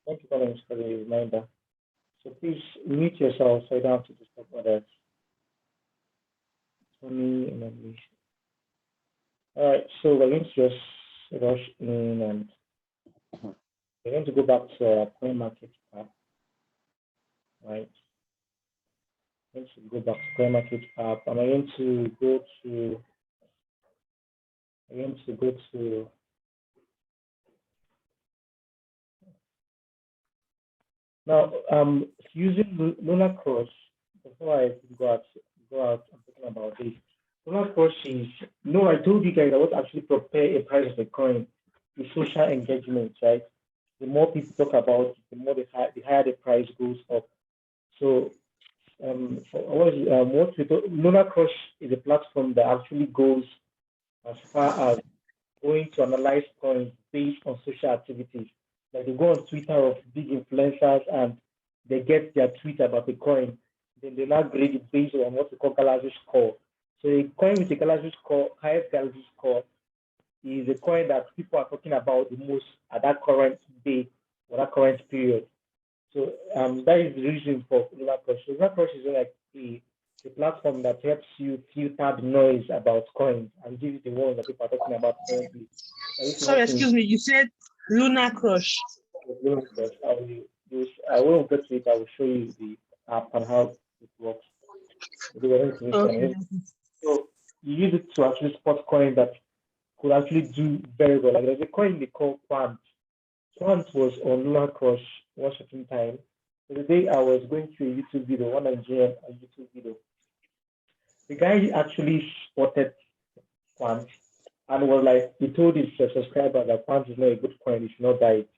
Thank you, Collins, for the reminder. So please mute yourself so you don't have to disturb others. Tony and Alicia. All right, so we're going to just rush in and we're going to go back to our coin market app, right? I'm going to go back to coin market app and I'm going to go to now using Lunar Cross. Before I go out, I'm talking about this. Lunar Cross is I told you guys I was actually prepare a price of a coin with social engagement, right? The more people talk about it, the more the higher the price goes up. So what we do, Lunar Cross is a platform that actually goes as far as going to analyze coins based on social activities. Like they go on Twitter of big influencers and they get their tweet about the coin. Then they now grade it based on what we call Galaxy score. So a coin with a Galaxy score, highest Galaxy score, is a coin that people are talking about the most at that current day or that current period. So that is the reason for Lunar Crush. So Lunar Crush is like a platform that helps you filter the noise about coins and give you the ones that people are talking about currently. Sorry, excuse me. You said Lunar Crush. Lunar Crush. I will get to it. I will show you the app and how it works. Okay. So you use it to actually spot coins that could actually do very well. Like there's a coin they call Quant. Quant was on Lunar Crush one certain time. So the day I was going through a YouTube video, one Nigerian YouTube video, the guy actually spotted Quant and was like, he told his subscriber that Quant is not a good coin, he should not buy it.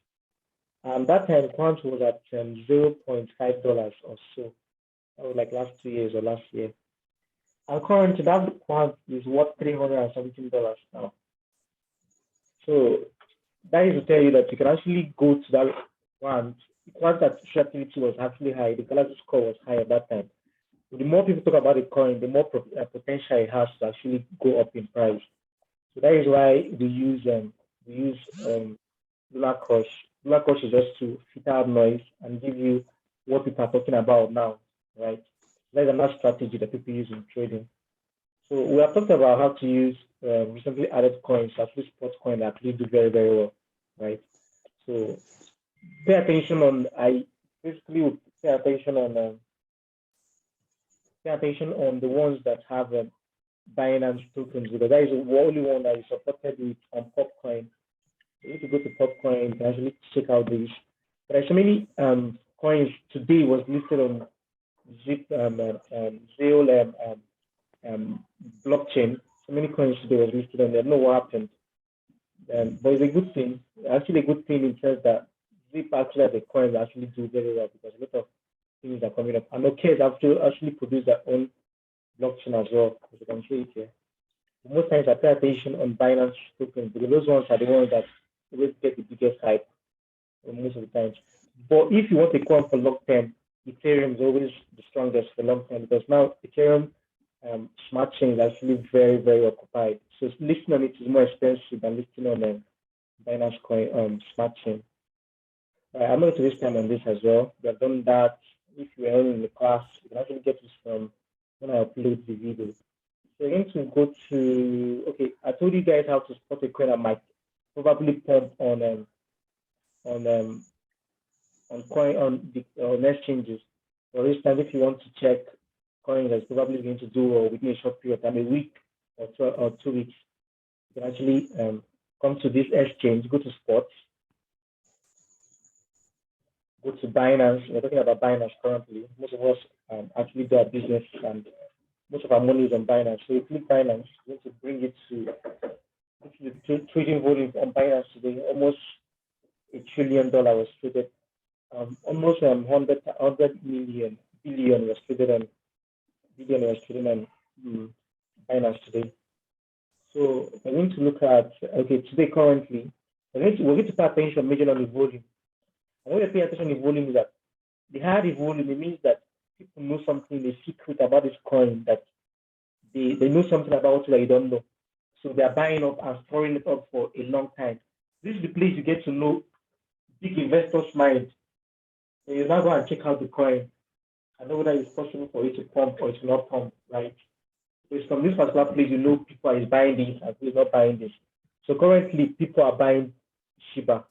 And that time Quant was at $0.5 or so. That was like last 2 years or last year. And currently that Quant is worth $317 now. So that is to tell you that you can actually go to that Quant. Quant that activity was actually high. The Galaxy score was high at that time. So the more people talk about the coin, the more potential it has to actually go up in price. So that is why we use Lunar Crush. Lunar Crush is just to filter out noise and give you what people are talking about now, right? That's another strategy that people use in trading. So we have talked about how to use recently added coins, actually sports coins that actually do very, very well, right? So pay attention on pay attention on the ones that have Binance tokens, because that is the only one that is supported with Popcoin. So if you go to Popcoin, you can actually check out these. But there's so many coins today was listed on Zip Zeol blockchain. So many coins today was listed on there. I don't know what happened. But it's a good thing. Actually, a good thing in terms that Zip actually has a coin that actually do very well because a lot of things are coming up. And okay, they have to actually produce their own blockchain as well, as you can see it here. Most times I pay attention on Binance tokens because those ones are the ones that always get the biggest hype most of the times. But if you want a coin for long term, Ethereum is always the strongest for long term because now Ethereum smart chain is actually very, very occupied. So listing on it is more expensive than listing on Binance coin smart chain. I'm going to waste time on this as well. We have done that. If you are in the class, you can actually get this from when I upload the video. So we're going to go to, okay, I told you guys how to spot a coin that might probably pump on exchanges. For instance, if you want to check coin that's probably going to do well within a short period of time, a week or 2 weeks, you can actually come to this exchange, go to sports, go to Binance. We're talking about Binance currently. Most of us actually do our business and most of our money is on Binance. So you click Binance, you're going to bring it to the trading volume on Binance today. Almost $1 trillion was traded. Almost 100 million billion was traded on Binance today. So we're going to look at today currently. We're going to pay attention majorly on the volume. And when we pay attention to the volume is that the higher the volume, it means that people know something, they secret about this coin, that they know something about it that you don't know. So they're buying up and storing it up for a long time. This is the place you get to know big investors' mind. So you now go and check out the coin and know whether it's possible for it to pump or it's not pump, right? So it's from this particular place you know people are buying this and people are not buying this. So currently people are buying Shiba.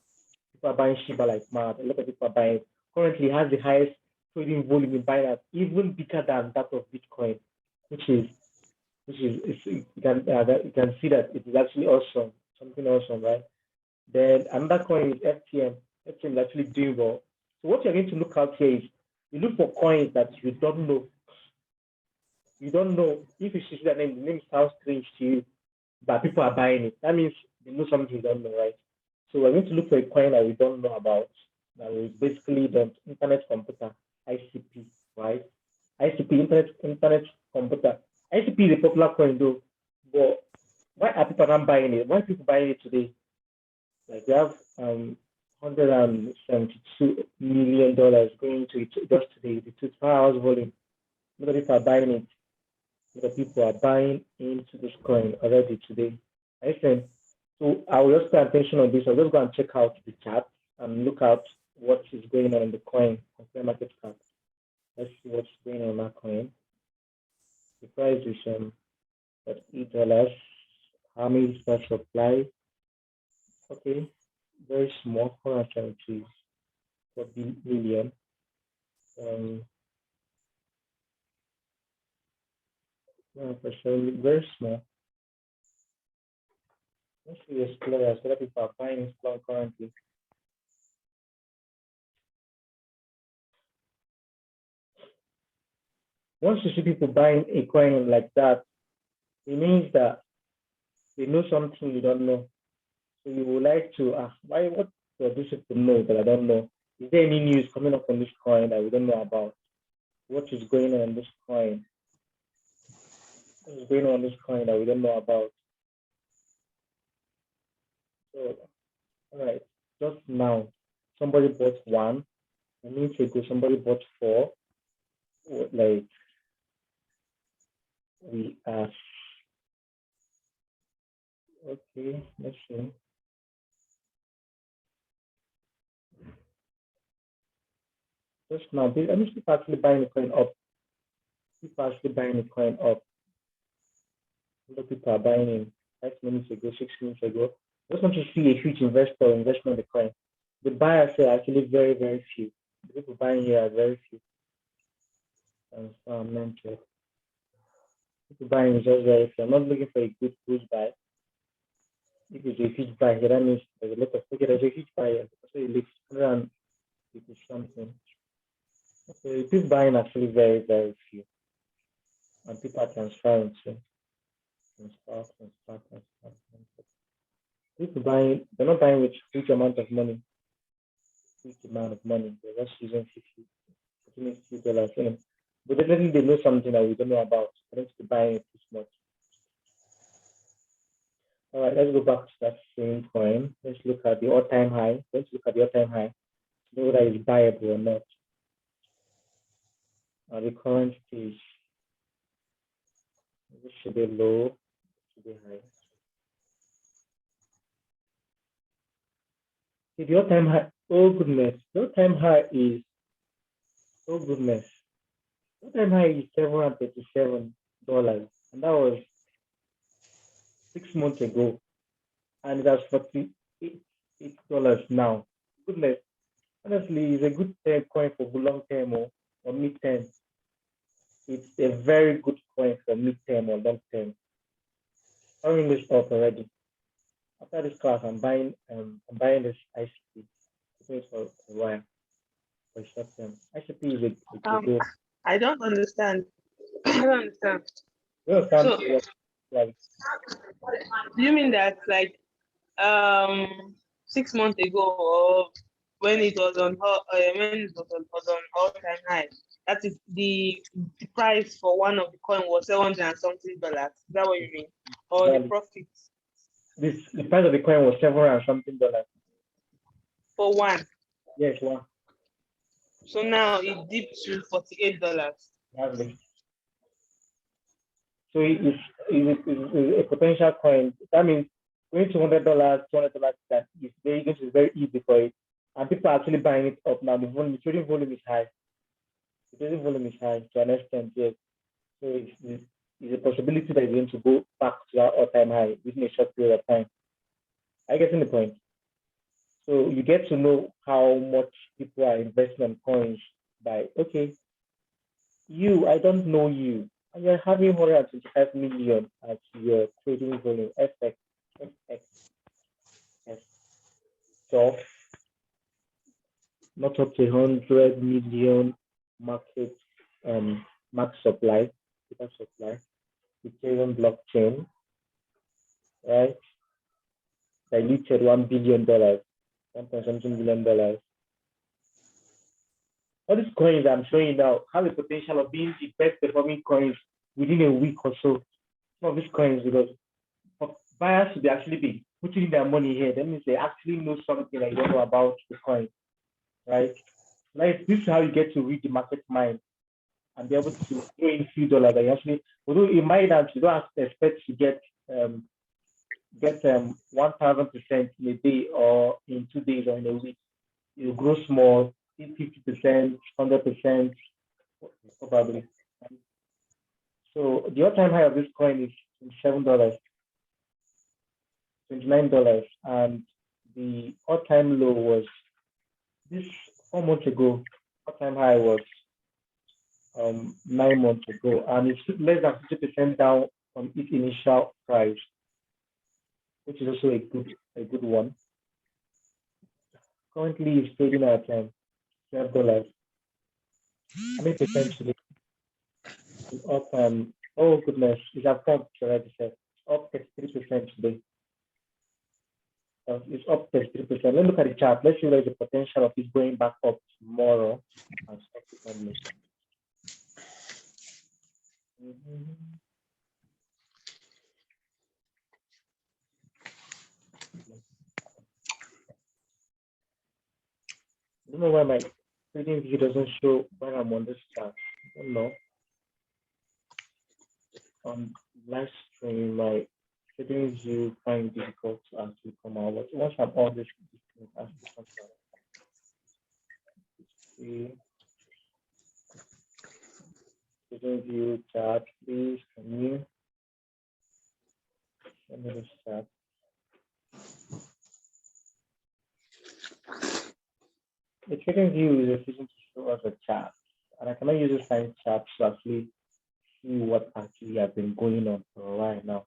People are buying Shiba like mad. A lot of people are buying. Currently it has the highest trading volume in Binance, even bigger than that of Bitcoin, which is you can see that it is actually awesome, something awesome, right? Then another coin is FTM. FTM is actually doing well. So what you're going to look out here is you look for coins that you don't know. You don't know if you see that name, the name sounds strange to you, but people are buying it. That means they know something you don't know, right? So we're going to look for a coin that we don't know about. That is basically the internet computer, ICP, right? ICP, internet computer. ICP is a popular coin though, but why are people not buying it? Why are people buying it today? Like we have $172 million going to it just today, the 24 hours volume. A lot of people are buying it. A lot of people are buying into this coin already today. I think so. I will just pay attention on this. I'll just go and check out the chart and look out what is going on in the coin, compare market cap. Let's see what's going on in that coin. The price is $8. How many per supply? Okay, very small, 474 million. Very small. Let's see explorers. What people are buying explore currently. Once you see people buying a coin like that, it means that they know something you don't know. So you would like to ask, what do these people know that I don't know? Is there any news coming up on this coin that we don't know about? What is going on this coin? What is going on this coin that we don't know about? So, all right, just now, somebody bought one. A minute ago, somebody bought four. Like, we are, okay, let's see. Just now, I mean, people actually buying the coin up. People actually buying the coin up. A lot of people are buying in 5 minutes ago, 6 minutes ago. I just want to see a huge investor investment in the coin. The buyers are actually very, very few. The people buying here are very few. And so I'm mentioned. People buying is just very few. I'm not looking for a good buy. If it's a huge buy here, that means there's a lot of okay, there's a huge buyer. So it looks 150 something. Okay, people buying actually very, very few. And people are transferring too. Transfer. People buying, they're not buying with huge amount of money. Huge amount of money. They're just using $50 in. But definitely they know something that we don't know about. I don't to buy it this much. All right, let's go back to that same coin. Let's look at the all-time high. Let's look at the all-time high. See whether it's buyable or not. At the current stage, this should be low, should be high. See the all-time high. Oh goodness, the all-time high is. Oh goodness, the all-time high is $737, and that was 6 months ago, and it has $48 now. Goodness, honestly, it's a good coin for long term or mid term. It's a very good coin for mid term or long term. I'm in this up already. After this class, I'm buying this ICP. It's for a while, for short term. ICP is a good. I don't understand. I don't understand. You understand what, like? Do you mean that like 6 months ago or when it was on all-time high? That is the price for one of the coin was $700 and something. Is that what you mean? Or the profit? The price of the coin was $700 and something. For one? Yes, one. So now it dipped to $48. Lovely. So it's a potential coin. That means going to $100, that is very easy for it. And people are actually buying it up now. The trading volume is high. The trading volume is high to an extent, yes. So it's a possibility that it's going to go back to our all-time high within a short period of time. I get the point. So you get to know how much people are investing on coins by, okay, I don't know you, and you're having 125 million as your trading volume, FX, stuff, not up to 100 million market, max supply, Ethereum blockchain, right? Diluted $1 billion, $1.something billion. All these coins I'm showing you now have the potential of being the best performing coins within a week or so. Some of these coins, because for buyers should actually be putting their money here, that means they actually know something that you don't know about the coin, right? Like, this is how you get to read the market mind and be able to throw in a few dollars that you actually, although in my dance, you don't expect to get 1,000% in a day or in 2 days or in a week. You grow small, 50%, 100%, probably. So the all-time high of this coin is $7, $29, and the all-time low was this 4 months ago. All-time high was 9 months ago, and it's less than 50% down from its initial price, which is also a good one. Currently, it's trading at $12. How many percent today? It's up. Oh goodness, it's up already. Up 33% today. It's up 33%. Let's look at the chart. Let's see where the potential of it going back up tomorrow and subsequently. I don't know why my trading view doesn't show when I'm on this chart. I don't know. On live stream, my trading view find difficult to actually come out. But once I'm on this, it actually comes out. See. Trading view chart, please. Can you send me this chart? The trading view is efficient to show us a chart, and I cannot use the same chart to actually see what actually has been going on for a while now.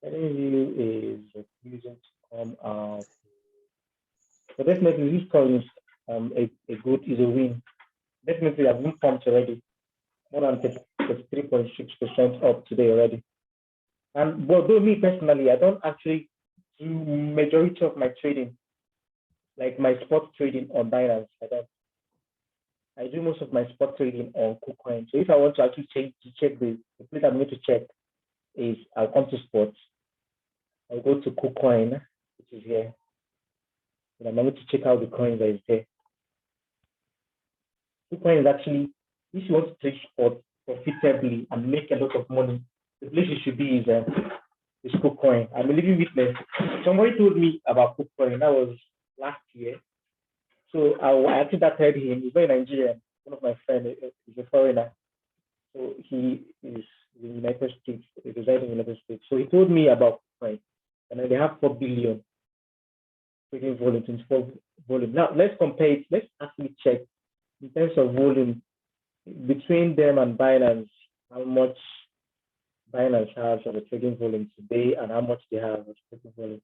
Trading view is refusing to come out. So definitely this coin is a win. Definitely I've been pumped already. More than 33.6% up today already. And but though me personally, I don't actually do majority of my trading, like my spot trading on Binance. I do most of my spot trading on KuCoin. So if I want to actually check the place I'm going to check is I'll come to sports. I'll go to KuCoin, which is here. And I'm going to check out the coins that is there. KuCoin is actually, if you want to trade sports profitably and make a lot of money, the place you should be is KuCoin. I'm a living witness. Somebody told me about KuCoin. That was last year. So I actually started him. He's very Nigerian. One of my friends is a foreigner. So he is in the United States. He resides in the United States. So he told me about KuCoin. And then they have 4 billion trading volume, 24 volume. Now let's compare it. Let's actually check in terms of volume between them and Binance, how much Binance has of the trading volume today and how much they have of the trading volume.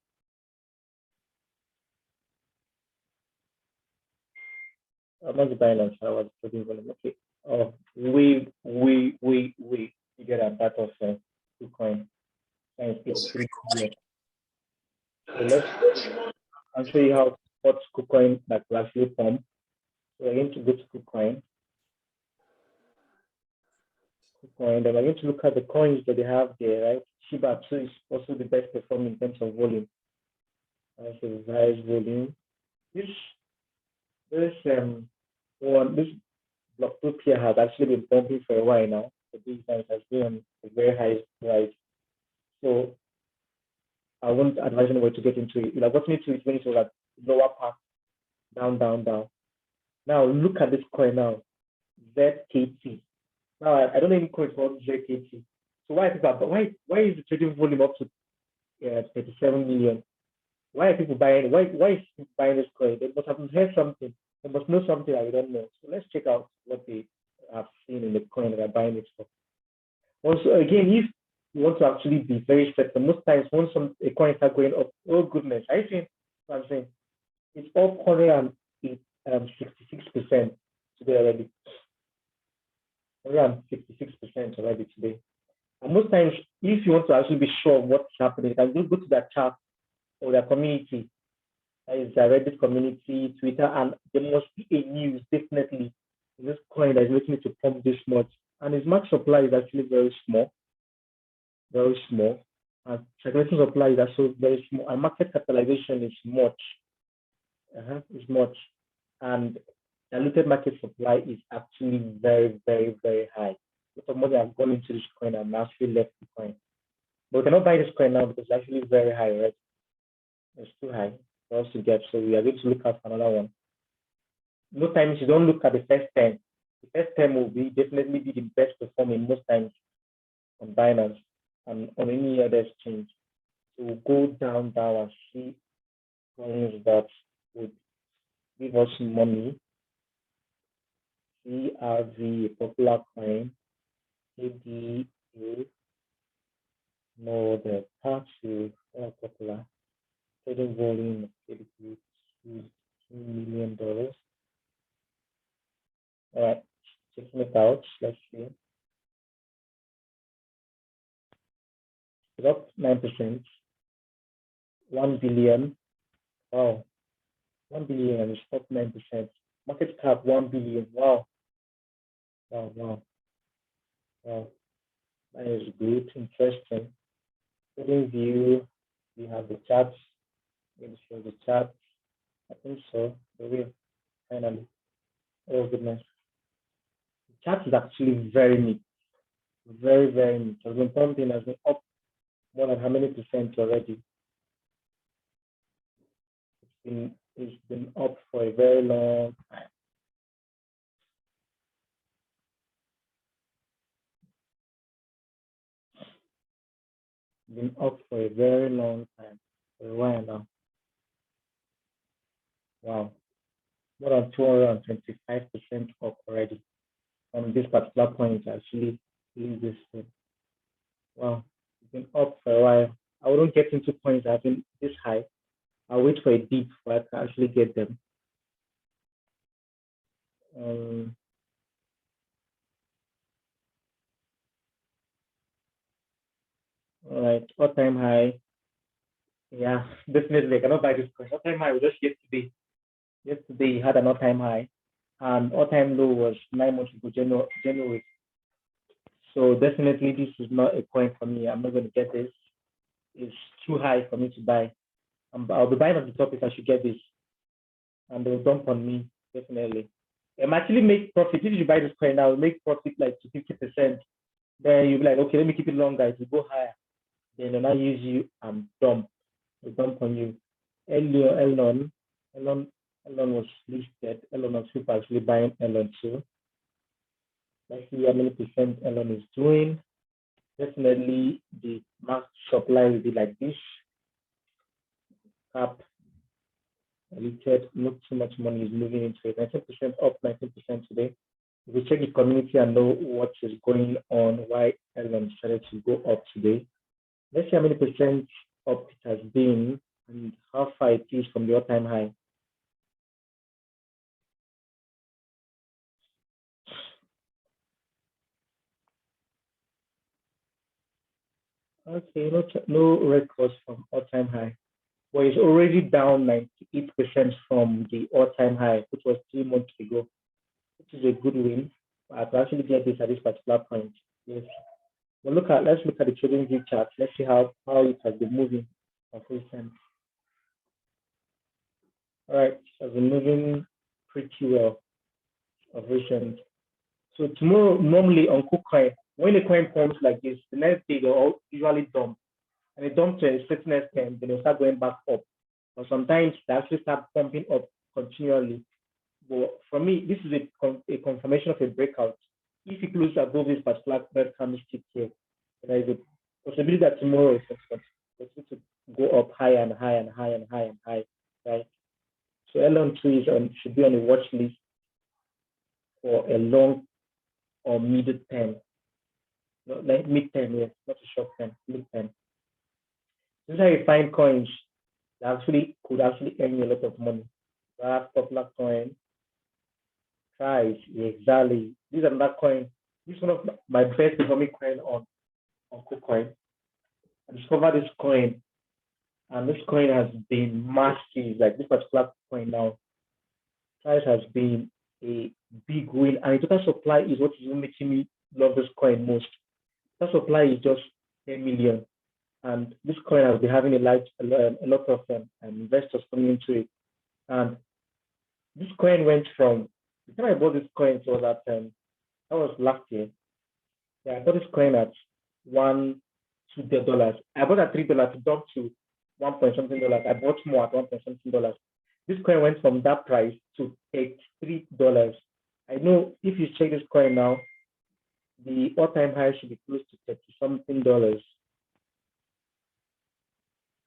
How much Binance have of the trading volume? Okay. Oh, we figure out that of KuCoin. It's 3 billion. So I'll show you how what's KuCoin that will actually pump. So we're going to go to KuCoin. And then we're going to look at the coins that they have there, right? Shiba 2 is also the best performing in terms of volume. That's the highest volume. This Blocktopia has actually been pumping for a while now. The big time has been on a very high price. So I won't advise anyone to get into it. You'll have gotten into it when it was at lower part, down, down, down. Now look at this coin now, ZKT. Now I don't know any coin called ZKT. So why is that? But why is the trading volume up to 37 million? Why are people buying? Why is people buying this coin? They must have heard something. They must know something that we don't know. So let's check out what they have seen in the coin that they're buying it for. Also, again, if you want to actually be very certain, most times once a coin starts going up, oh goodness, I think what I'm saying it's up 166% today already. 166% already today. And most times, if you want to actually be sure of what's happening, you can go to their chat or their community. That is their Reddit community, Twitter, and there must be a news definitely in this coin that is making it to pump this much. And its max supply is actually very small, very small. And circulating supply is also very small. And market capitalization is much. Is much. And diluted market supply is actually very, very, very high. A lot of money have gone into this coin and actually left the coin. But we cannot buy this coin now because it's actually very high, right? It's too high for us to get. So we are going to look out for another one. Most times you don't look at the first 10. The first 10 will definitely be the best performing most times on Binance and on any other exchange. So we'll go down and see coins that would give us money. CRV, a popular coin. ADA, no, the passive, popular. Trading volume of $2 million. All right, checking it out. Let's see. It's up 9%. 1 billion. Wow. 1 billion and it's up 9%. Market cap 1 billion. Wow. Wow, wow. Wow. That is good. Interesting. Trading view. We have the charts. Let me show the charts. I think so. We will. Finally. Oh goodness. The chart is actually very neat. Very, very neat. Has been pumping, has been up more than how many percent already? It's been up for a very long time. Been up for a very long time, for a while now. Wow, more than 225% up already on this particular point. Actually, leave this thing. Wow, it's been up for a while. I wouldn't get into points that have been this high. I'll wait for a dip for I can actually get them. All right, all-time high. Yeah, definitely. I cannot buy this coin. All-time high was just yesterday. Yesterday, he had an all-time high, and all-time low was 9 months ago, January. So definitely, this is not a coin for me. I'm not going to get this. It's too high for me to buy. I'll be buying at the top if I should get this, and they'll dump on me definitely. I'm actually make profit if you buy this coin now. Make profit like to 50%. Then you'll be like, okay, let me keep it longer. It will go higher. Then they'll not use you and dump. They'll dump on you. Elon was listed. Elon was people actually buying Elon too. Let's see how many percent Elon is doing. Definitely the max supply will be like this. Cap deleted, not too much money is moving into it. 19% up, 19% today. If we check the community and know what is going on, why Elon started to go up today. Let's see how many percent up it has been and how far it is from the all-time high. Okay, no records from all-time high. Well, it's already down 98% from the all-time high, which was 3 months ago, which is a good win. I can actually get this at this particular point. Yes. Well, let's look at the trading view chart. Let's see how it has been moving of recent. All right, it has been moving pretty well of recent. So tomorrow, normally on KuCoin, when the coin pumps like this, the next day they'll usually dump. and it dumps to a certain extent, then it'll start going back up. Or sometimes they actually start pumping up continually. But for me, this is a confirmation of a breakout. If it closes above this particular red candlestick here, there is a possibility that tomorrow is going to go up higher and higher and higher and higher and higher, right? So LN2 should be on a watch list for a long or mid term, not like mid term, yes, not a short term, mid term. This is how you find coins that could actually earn you a lot of money. That popular coin, price, exactly. This is another coin. This is one of my best performing coin on KuCoin. I discovered this coin, and this coin has been massive. Like this particular coin now, price has been a big win, and the total supply is what is making me love this coin most. The supply is just 10 million, and this coin has been having a lot of investors coming into it. And this coin went from the time I bought this coin, so that was last year. Yeah, I bought this coin at $1 to $2. I bought at $3 to dump to $1 point something. I bought more at $1 point something. This coin went from that price to $83. I know if you check this coin now, the all-time high should be close to 30 something dollars.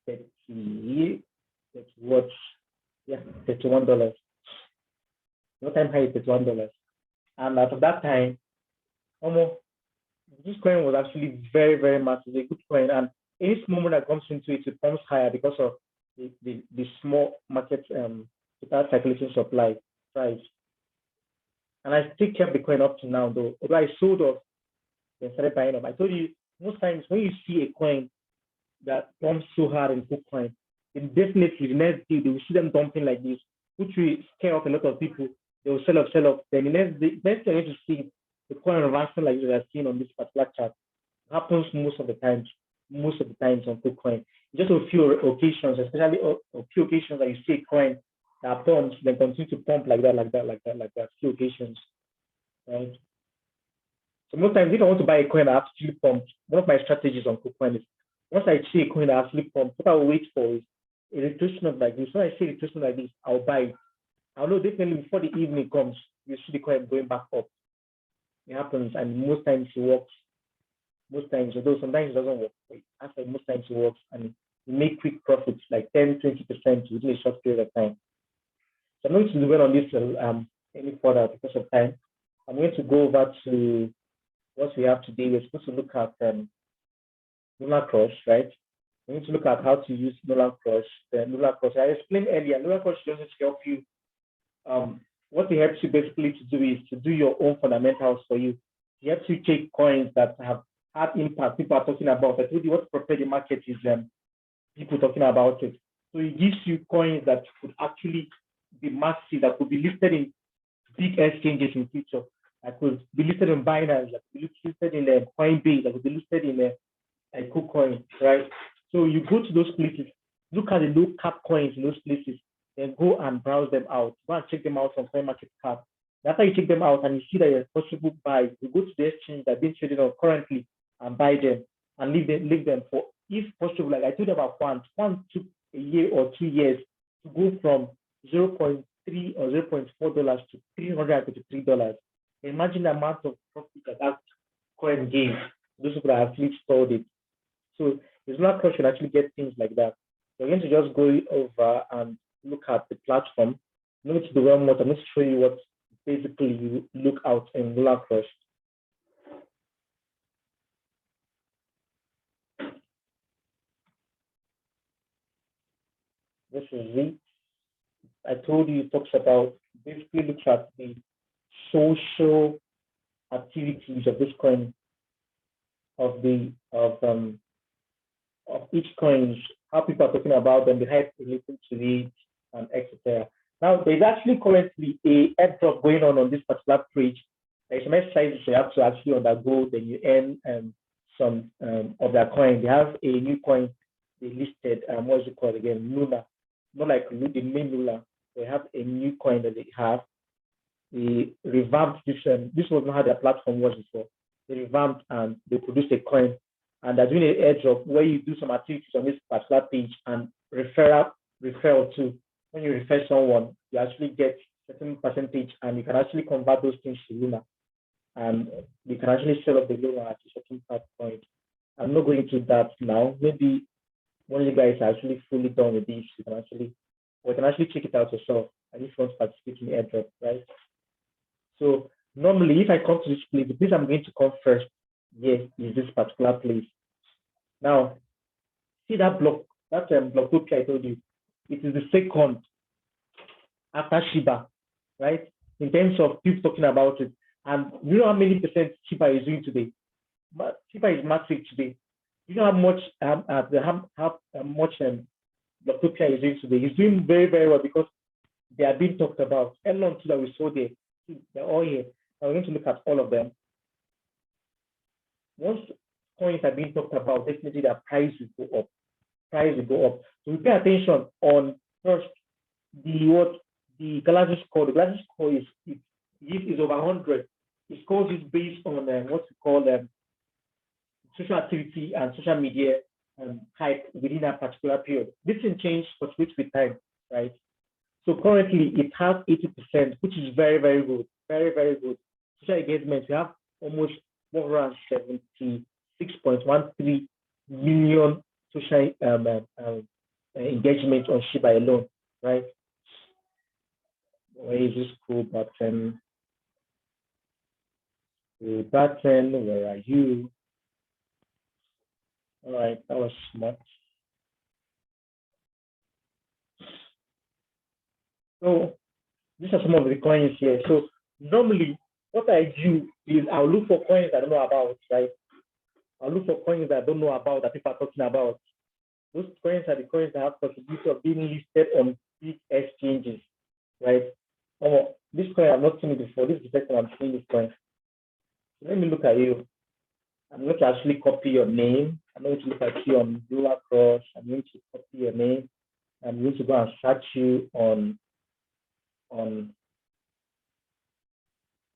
30, what? Yeah, $31. The all-time high is $31. And at that time, almost this coin was actually very, very massive, a good coin. And any moment that comes into it, it pumps higher because of the small market without circulating supply price. And I still kept the coin up to now, though. Although I sold off and started buying up. I told you, most times when you see a coin that pumps so hard in KuCoin, then definitely the next day they will see them dumping like this, which will scare off a lot of people. They will sell off. Then the next thing you need to see the coin reversing like you are seeing on this particular chart. It happens most of the times on KuCoin. Just a few occasions, especially a few occasions that you see a coin that pumps, then continue to pump like that, few occasions, right? So most times, if I want to buy a coin that actually pumps, one of my strategies on KuCoin is once I see a coin that actually pumps, what I'll wait for is a retracement like this. When I see a retracement like this, I'll buy it. I'll know definitely before the evening comes, you see the coin going back up. It happens, and most times it works. Most times, although sometimes it doesn't work. After most times it works, and you make quick profits like 10-20% within a short period of time. So I'm not going to dwell on this any further because of time. I'm going to go over to what we have today. We're supposed to look at Lunar Crush, right? We need to look at how to use Lunar Crush. The Lunar Crush, I explained earlier, Lunar Crush doesn't help you. What it helps you basically to do is to do your own fundamentals for you. It helps you take coins that have had impact. People are talking about. I told you what prepared the market is people talking about it. So it gives you coins that could actually be massive, that could be listed in big exchanges in future. That could be listed in Binance, that could be listed in Coinbase, that could be listed in KuCoin, right? So you go to those places, look at the low cap coins in those places, then go and browse them out. Go and check them out on CoinMarketCap. After you check them out and you see that you're possible buys, you go to the exchange that being traded on currently and buy them and leave them for, if possible, like I told you about Quant took a year or 2 years to go from 0.3 or $0.4 to $353. Imagine the amount of profit that coin gave those people that actually stored it. So it's not crush should actually get things like that. We're going to just go over and look at the platform. I'm going to do one more. I'm going to show you what basically you look out in Lunar Crush. This is it. I told you it talks about, basically looks at the social activities of this coin, of each coin, how people are talking about them, the hype related to it, and etc. Now, there's actually currently a airdrop going on this particular page. There's some exercises you have to actually undergo, then you earn some of their coin. They have a new coin they listed, what's it called again? Luna. Not like the main Luna. They have a new coin that they have. They revamped this. This was not how their platform was before. They revamped and they produced a coin and they're doing an airdrop where you do some activities on this particular page and referral to. When you refer someone, you actually get certain percentage, and you can actually convert those things to Luna, and you can actually sell up the Luna at a certain point. I'm not going into that now. Maybe when you guys are actually fully done with this, we can actually check it out yourself. I just want to participate in the airdrop, right? So normally, if I come to this place, the place I'm going to come first, yes, is this particular place. Now, see that block, that Blocktopia I told you, it is the second after Shiba, right? In terms of people talking about it. And you know how many percent Shiba is doing today? Shiba is massive today. You know how much Blocktopia is doing today? It's doing very, very well because they are being talked about. Elon too that we saw there, they're all here. I'm going to look at all of them. Once coins are being talked about, definitely their price will go up. So we pay attention on first the Galaxy score. The Galaxy score is over 100. The score is based on what we call social activity and social media hype within that particular period. This can change fluctuates with time, right? So currently it has 80%, which is very, very good. Very, very good. Social engagement, we have almost 176.13 million social engagement on Shiba alone, right? Where is this cool button? Cool button, where are you? All right, that was smart. So these are some of the coins here. So normally what I do is I'll look for coins I don't know about, right? I'll look for coins that I don't know about that people are talking about. Those coins are the coins that have possibility of being listed on big exchanges, right? Oh, this coin I've not seen it before. This is the first time I'm seeing this coin. So let me look at you. I'm going to actually copy your name. I'm going to look at you on Luna Cross. I'm going to copy your name. I'm going to go and search you on I'm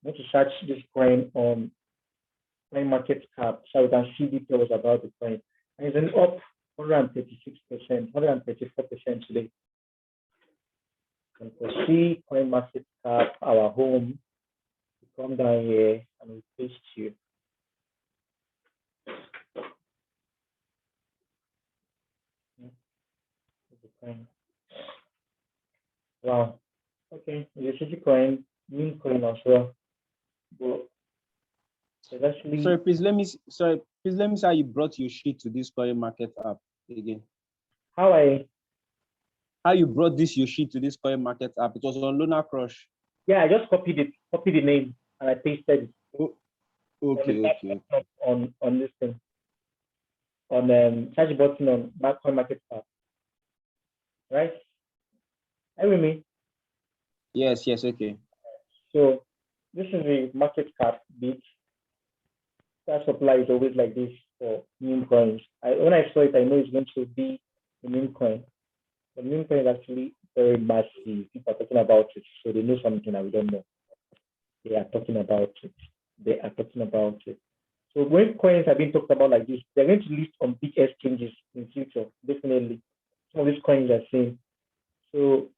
going to search this coin on coin market cap so we can see details about the coin. And it's an up 136%, 134% today. And for see coin market cap, our home, we come down here and we paste you. Wow. Okay, the city coin, meme coin as well. But actually, please let me see how you brought your sheet to this coin market app again. How you brought your sheet to this coin market app? It was on Luna Crush. Yeah, I just copied the name and I pasted it. Oh, okay. On this thing. On search button on that coin market app. Right? Are you with me? Yes, okay. So this is the market cap bit. That supply is always like this for meme coins. When I saw it, I know it's going to be a meme coin. The meme coin is actually very massive. People are talking about it, so they know something that we don't know. They are talking about it. So when coins are being talked about like this, they're going to list on big exchanges in future, definitely. Some of these coins are seen. So,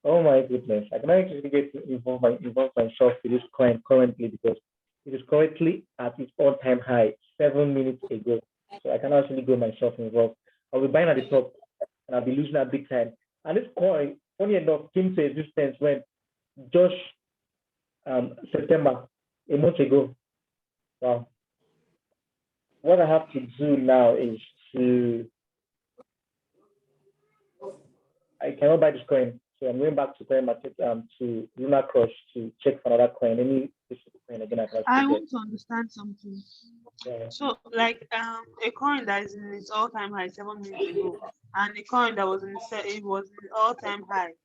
oh my goodness, I can actually get to involve myself with this coin currently because it is currently at its all-time high 7 minutes ago. So I can actually go myself involved. I'll be buying at the top and I'll be losing at big time. And this coin, funny enough, came to existence when just September, a month ago. Wow. What I have to do now is I cannot buy this coin. So I'm going back to coin market to Luna Crush to check for another coin. Any specific coin again I want to understand something. Yeah. So like a coin that is in its all-time high 7 minutes ago, and a coin that was in all-time high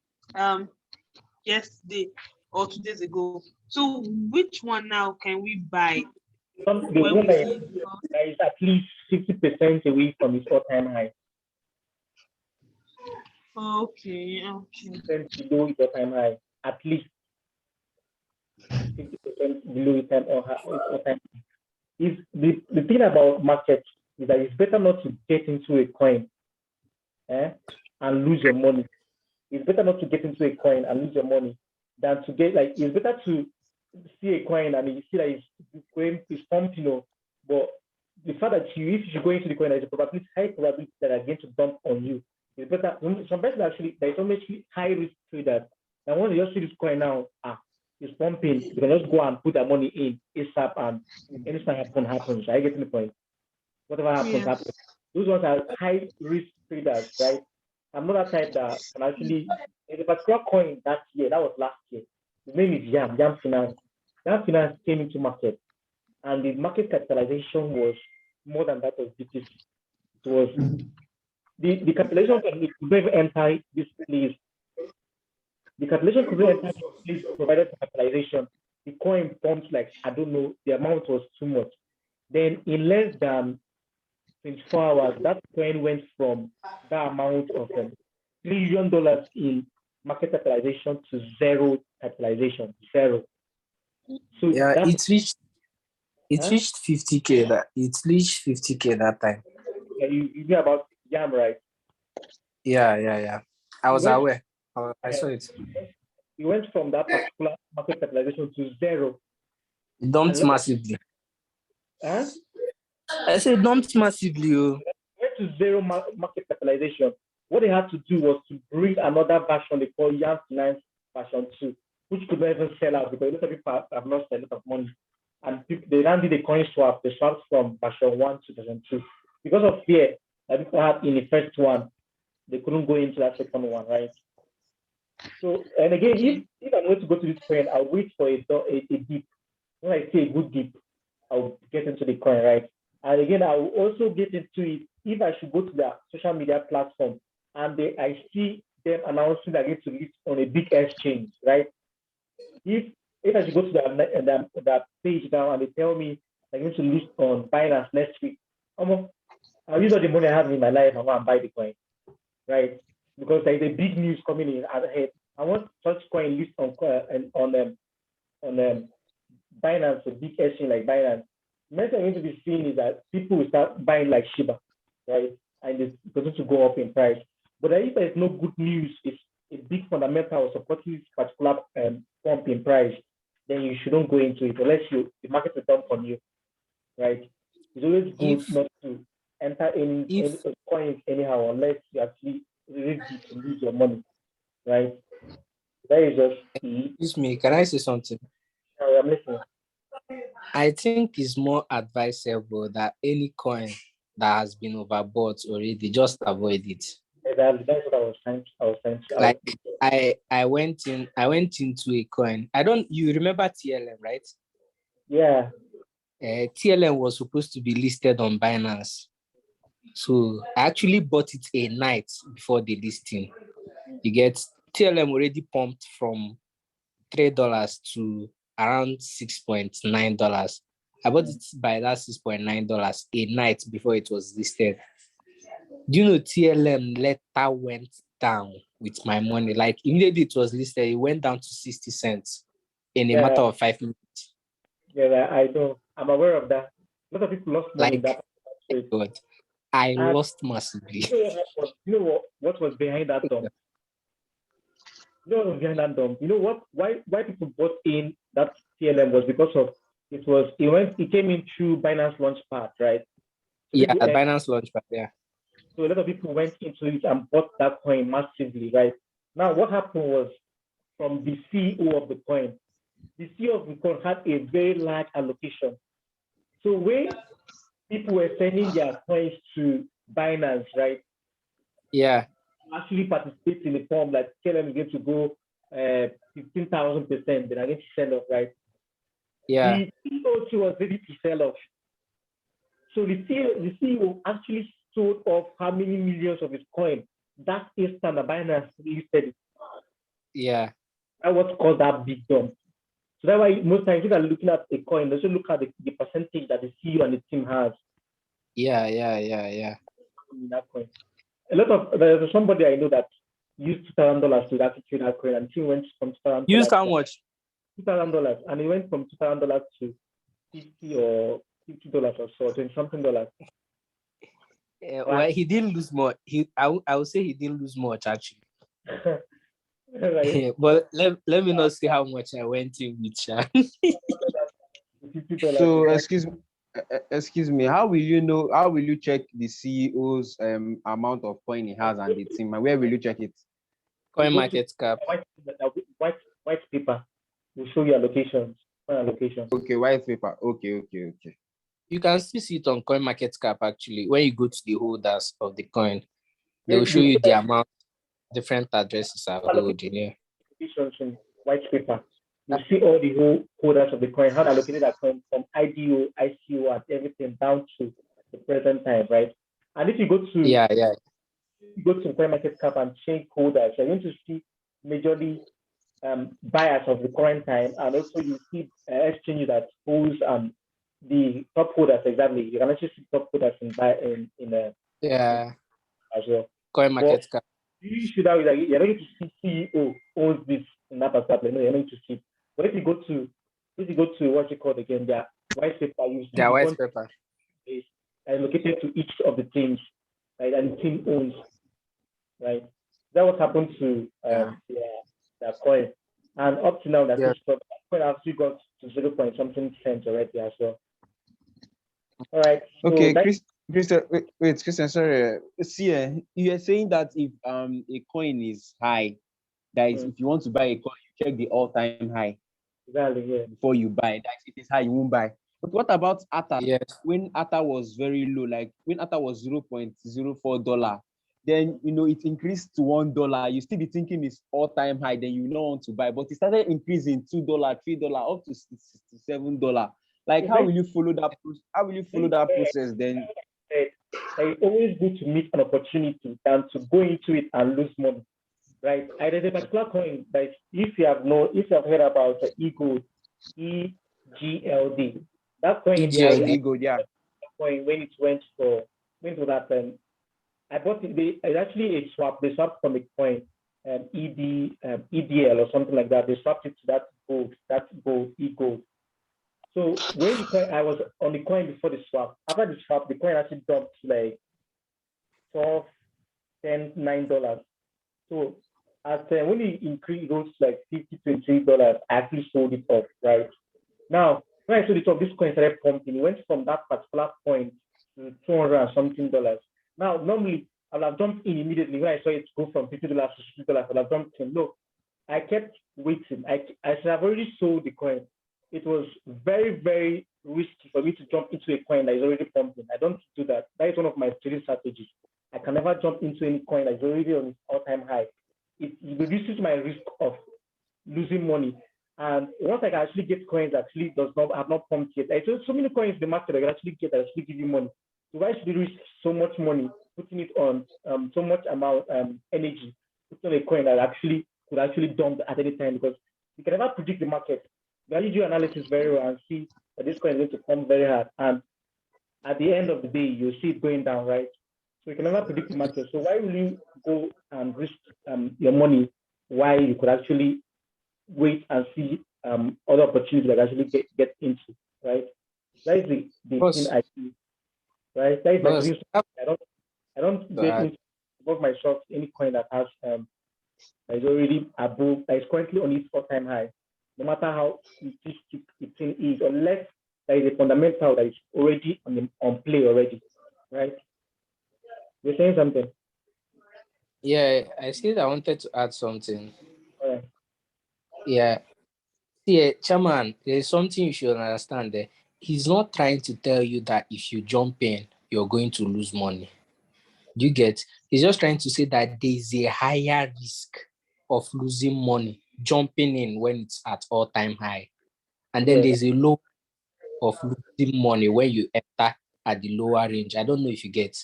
yesterday or 2 days ago. So which one now can we buy? The one that is at least 50% away from its all-time high. Okay. Below its all-time high, at least 50% below its all-time high. Is the thing about markets is that it's better not to get into a coin and lose your money. It's better not to get into a coin and lose your money than to get like it's better to see a coin and you see that it's going it's pumping, but the fact that if you go into the coin, there's a probability, high probability that are going to dump on you. It's better. Some person actually there's so much high risk traders that when you just see this coin now, it's pumping, you can just go and put that money in ASAP and anything happens. I get to the point. Whatever happens. Those ones are high risk traders, right? I'm not that type that can actually there's a particular coin that year, that was last year. The name is Yam Finance. Yam Finance came into market and the market capitalization was more than that of BTC. It was the capitalization could never enter this place. The calculation could not enter this place provided for capitalization. The coin pumped like I don't know, the amount was too much. Then in less than 24 hours, that coin went from that amount of $1 trillion in market capitalization to zero capitalization. Zero. So yeah, it reached 50K that it reached 50K that time. Yeah, you hear about Yam, right? Yeah. I was aware. I saw it. It went from that particular market capitalization to zero. It dumped massively. Huh? I said dumped massively. It went to zero market capitalization. What they had to do was to bring another version they call Yam Finance version 2, which could not even sell out because a lot of people have lost a lot of money. And they ran the coin swap. They swapped from version 1 to version 2. Because of fear that people had in the first one, they couldn't go into that second one, right? So, and again, if I'm going to go to this coin, I'll wait for a dip. When I say a good dip, I'll get into the coin, right? And again, I will also get into it if I should go to the social media platform and I see them announcing they're going to list on a big exchange, right? If I should go to that page now and they tell me they're going to list on Binance next week, I'll use all the money I have in my life and go and buy the coin, right? Because there's a big news coming in ahead. I want such coin list on Binance, a big exchange like Binance. The next thing I'm going to be seeing is that people will start buying like Shiba, right? And it's going to go up in price. But if there's no good news, it's a big fundamental supporting this particular pump in price, then you shouldn't go into it unless the market will dump on you, right? It's always good not to enter any coins anyhow unless you actually really deep to lose your money, right? That is just Excuse me, can I say something? Sorry, I'm listening. I think it's more advisable that any coin that has been overbought already, just avoid it. Exactly. That's what I was trying to like I went into a coin. You remember TLM, right? Yeah. TLM was supposed to be listed on Binance. So I actually bought it a night before the listing. You get TLM already pumped from $3 to around $6.9. I bought it by that $6.9 a night before it was listed. Do you know TLM later went down with my money? Like immediately it was listed, it went down to 60 cents in a matter of 5 minutes. Yeah, I know. I'm aware of that. A lot of people lost money in that. God, I lost massively. You know what was behind that dump? You know what was behind that dump? You know what? Why people bought in that TLM was because of it came in through Binance Launchpad, right? So yeah, Binance Launchpad, yeah. So a lot of people went into it and bought that coin massively, right? Now, what happened was from the CEO of the coin, the CEO of the coin had a very large allocation. So when people were sending their coins to Binance, right? Yeah. Actually participate in the form like TLM is going to go 15,000%, then I'm going to sell off, right? Yeah. The CEO was ready to sell off. So the CEO actually sold off how many millions of his coin that instant the Binance listed it. Yeah. That was called that big dump. So that's why most times if you're looking at a coin, they should look at the percentage that the CEO and the team has. Yeah. In that coin. There's somebody I know that used $2,000 to that trade that coin, and he went from $2,000. Used how much? $2,000, and he went from $2,000 to $50 or $50 or so, $20-something. Well, he didn't lose much. I would say he didn't lose much actually. Right? But let me not see how much I went in with Sha. $50. So excuse me, how will you know? How will you check the CEO's amount of coin he has and the team? And where will you check it? Coin You go to market cap. white paper will show your allocations. Allocation. Okay, white paper. Okay. You can still see it on coin market cap actually. When you go to the holders of the coin, they will Then show the you the amount different addresses are holding. Yeah. allocations in white paper. You see all the whole holders of the coin, how they allocated that coin from IDO, ICO, and everything down to the present time, right? And if you go to Yeah. coin market cap and change holders, you're going to see majorly buyers of the current time, and also you see exchanges that holds the top holders exactly. You can actually see top holders Yeah. as well. Coin But market cap. you should have like you're not going to see CEO owns this in that particular. No, you're not going to see. But if you go to what's it called again, their white paper, you see Their the white country paper. is allocated to each of the teams, right? And the team owns, right? That what happened to their coin. And up to now, that Yeah. coin actually got to 0 point something cents already as well. All right. So Okay, that's Christian, wait, Christian, sorry. See, you are saying that if a coin is high, that is, if you want to buy a coin, you check the all-time high exactly, yeah. before you buy. That if it is high, you won't buy. But what about ATA? Yes. When ATA was very low, like when ATA was $0.04, then it increased to $1. You still be thinking it's all-time high, then you don't want to buy. But it started increasing $2, $3, up to $67. Like, how will you follow that? How will you follow that process then? It's always good to meet an opportunity than to go into it and lose money, right? There's a particular coin that if you have heard about EGLD, EGLD, that coin Yeah, EGL. ego, yeah. coin when it went to that I bought it. It's actually a swap. They swapped from a coin, EDL or something like that. They swapped it to that gold, e-gold. So when the coin, I was on the coin before the swap. After the swap, the coin actually dropped to like 12, 10, $9. So when it increased, it goes to like 50, $20, I actually sold it off, right? Now, when I sold it off, this coin started pumping. It went from that particular point to 200 and something dollars. Now, normally, I would have jumped in immediately when I saw it go from $50 to $60. I would have jumped in. No, I kept waiting. I should have already sold the coin. It was very, very risky for me to jump into a coin that is already pumping. I don't do that. That is one of my trading strategies. I can never jump into any coin that is already on its all-time high. It reduces my risk of losing money. And once I can actually get coins that actually have not pumped yet, there's so many coins in the market I can actually get that actually give you money. So why should you risk so much money putting it on so much amount energy, putting on a coin that actually could actually dump at any time, because you can never predict the market. You actually do analysis very well and see that this coin is going to come very hard. And at the end of the day, you see it going down, right? So you can never predict the market. So why will you go and risk your money while you could actually wait and see other opportunities that actually get into, right? That is the thing I see, right? That is my dream. I don't get into above myself any coin that has that is already above, that is currently on its all-time high, no matter how statistic the thing is, unless there is a fundamental that is already on play already, right? You're saying something. Yeah, I said I wanted to add something. All right. Yeah. Yeah, Chairman, there's something you should understand there. He's not trying to tell you that if you jump in, you're going to lose money. Do you get? He's just trying to say that there's a higher risk of losing money jumping in when it's at all-time high. And then Yeah. there's a low of losing money when you enter at the lower range. I don't know if you get.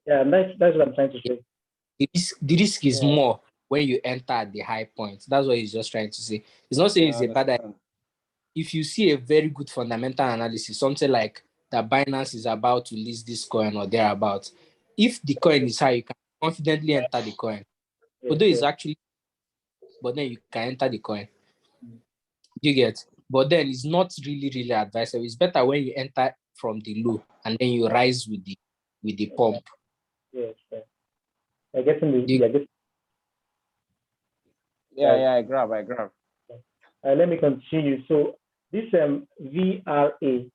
Yeah, that's what I'm trying to say. The risk is more when you enter at the high point. That's what he's just trying to say. He's not saying it's a bad idea. If you see a very good fundamental analysis, something like that Binance is about to list this coin or thereabout, if the coin is high, you can confidently enter the coin. Although it's actually, but then you can enter the coin. You get? But then it's not really, really advisable. It's better when you enter from the low and then you rise with the pump. Yes, I guess in the You- yeah, just Yeah, I grab. let me continue. So this VRA,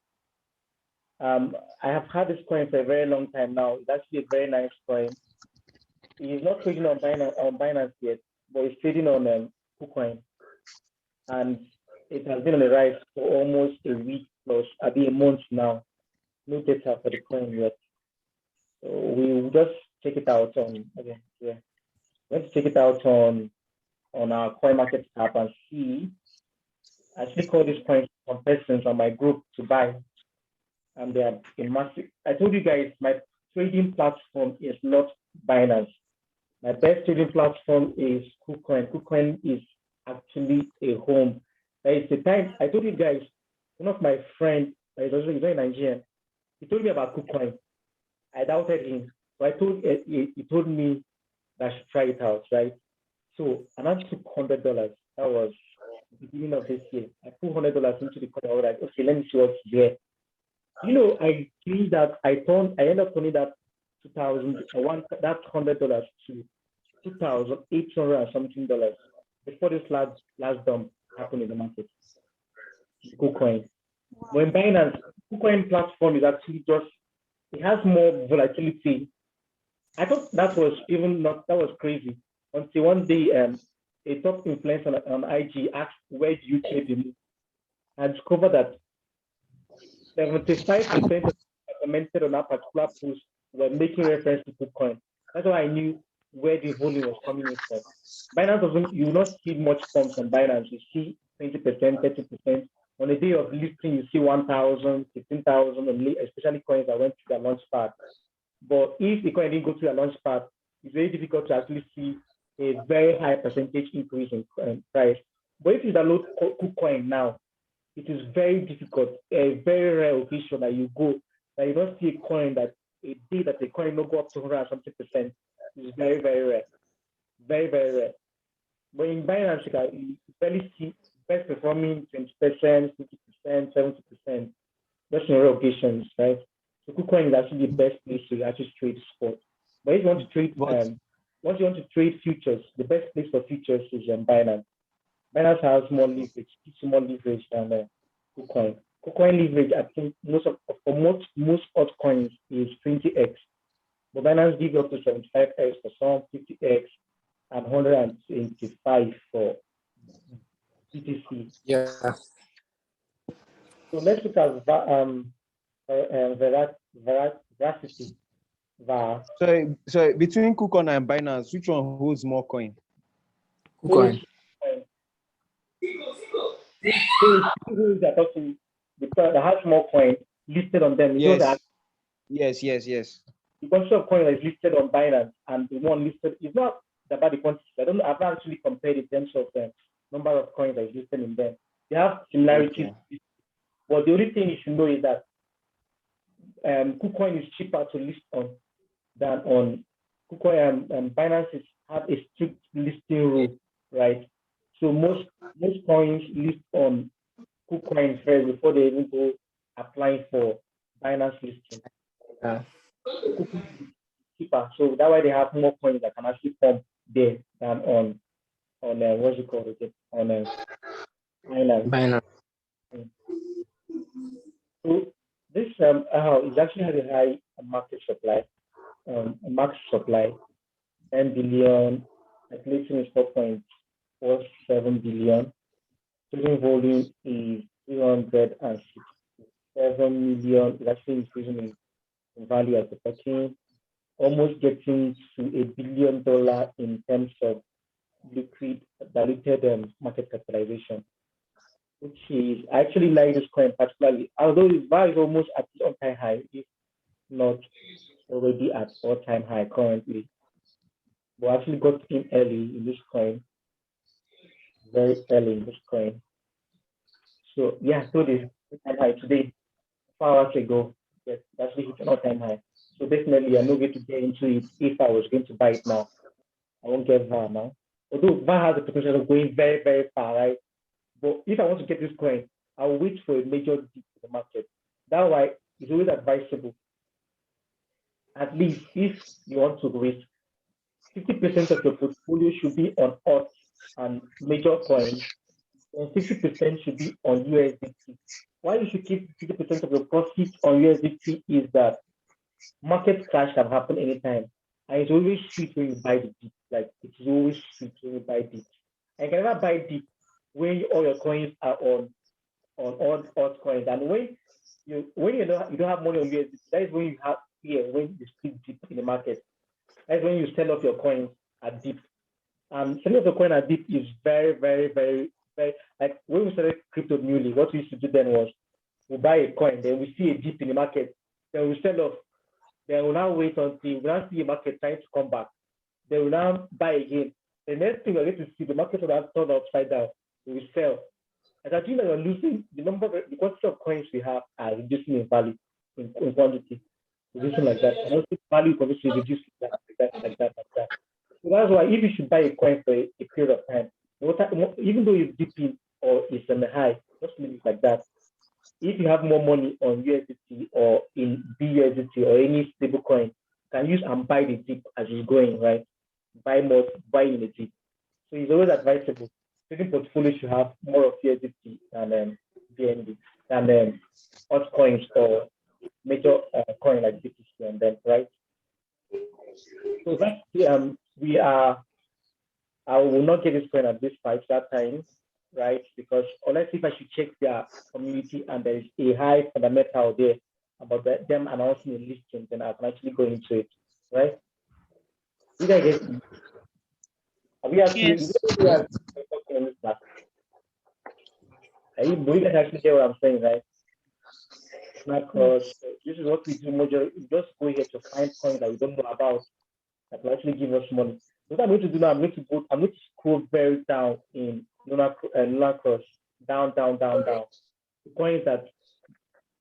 I have had this coin for a very long time now. It's actually a very nice coin. It's not trading on Binance yet, but it's trading on KuCoin, and it has been on the rise for almost a week plus, a month now. No data for the coin yet. So we will just check it out on again. Yeah, let's check it out on our coin market app and see. I actually call this coin some persons on my group to buy, and they are a massive. I told you guys my trading platform is not Binance. My best trading platform is KuCoin. KuCoin is actually a home. There is a time I told you guys, one of my friends, he's also he's very Nigerian, he told me about KuCoin. I doubted him. So he told me that I should try it out, right? So and I took $100. That was the beginning of this year. I put $100 into the coin. I was like, okay, let me see what's there. I think that I ended up turning that 2000 one that $100 to 2,800 and something dollars before this last dump happened in the market. KuCoin. When Binance KuCoin platform is actually just it has more volatility. I thought that was even not that was crazy until one day a top influencer on IG asked where do you trade the most? I discovered that 75% of commented on that particular post were making reference to KuCoin. That's why I knew where the volume was coming in from. Binance doesn't, you will not see much pumps on Binance. You see 20%, 30%. On the day of listing, you see 1,000, 15,000, especially coins that went to their launch pad. But if the coin didn't go to their launch pad, it's very difficult to actually see a very high percentage increase in price. But if you download KuCoin now, it is very difficult, a very rare occasion that you go, that you don't see a coin that a day that the coin will go up to 100 and something percent is very, very rare. Very, very rare. But in Binance, you barely see best performing 20%, 50%, 70%, just in rare occasions, right? So KuCoin is actually the best place to actually trade spot. But if you want to trade, once you want to trade futures, the best place for futures is Binance. Binance has more leverage, it's more leverage than KuCoin. KuCoin leverage, I think most altcoins is 20x, but Binance gives up to 75x for some, 50x, and 125 for BTC. Yeah. So let's look at veracity. So between KuCoin and Binance, which one holds more coin? KuCoin. Who is that talking? That has more coin listed on them. Yes. The quantity of coin that is listed on Binance and the one listed is not about the quantity. I've not actually compared in terms of the number of coins that is listed in them. They have similarities, but the only thing you should know is that KuCoin is cheaper to list on than on KuCoin, and Binance have a strict listing rule, right? So most coins list on KuCoin first before they even go applying for Binance listing. KuCoin is cheaper, so that's why they have more coins that can actually pump there than on what's it called again? On Binance. So this is actually has a high market supply. Max supply 10 billion, calculation is 4.47 billion. Trading volume is 367 million. It's actually increasing in value as a talking, almost getting to $1 billion in terms of liquid diluted market capitalization, which is I actually like this coin particularly, although its value is almost at its all-time high, if not already at all-time high currently. But actually got in early in this coin, very early in this coin. So yeah, so this all-time high today, 4 hours ago, yes, actually hit an all-time high. So definitely I'm not going to get into it if I was going to buy it now. I won't get VAR now. Although VAR has the potential of going very, very far, right? But if I want to get this coin, I'll wait for a major dip in the market. That's why it's always advisable at least if you want to risk, 50% of your portfolio should be on odds and major coins, and 50% should be on USDT. Why you should keep 50% of your profits on USDT is that market crash can happen anytime. And it's always sweet when you buy the dip. Like it's always sweet when you buy dip. And you can never buy dip when all your coins are on all altcoins. And when you don't have money on USDT, that is when you have fear when you see dip in the market. That's when you sell off your coins at dip. Selling off your coin at dip is very, very, very, very like when we started crypto newly, what we used to do then was we buy a coin, then we see a dip in the market, then we sell off, then we'll now wait until we now see a market trying to come back. Then we'll now buy again. The next thing we're going to see, the market will have turned upside down. We will sell. And I think that we're losing the quantity of coins we have are reducing in value, in quantity, reducing like that. And also value obviously reducing like that. So that's why if you should buy a coin for a period of time, even though it's dipping or it's on the high, just leave it like that. If you have more money on USDT or in BUSDT or any stable coin, you can use and buy the dip as it's going, right? Buy more, buy in the dip. So it's always advisable. Trading portfolio should have more of USDT and BNB than altcoins or major coin like BTC and then, right? So that's I will not get this coin at this price that time, right? Because unless if I should check their community and there is a high fundamental there about them announcing a listing, then I can actually go into it, right? You guys get me? Have you actually talking this back? You guys actually hear what I'm saying, right? Because this is what we do major. We just go here to find coins that we don't know about that will actually give us money. So what I'm going to do now, I'm going to scroll very down in Lunar Cross, down. The coins that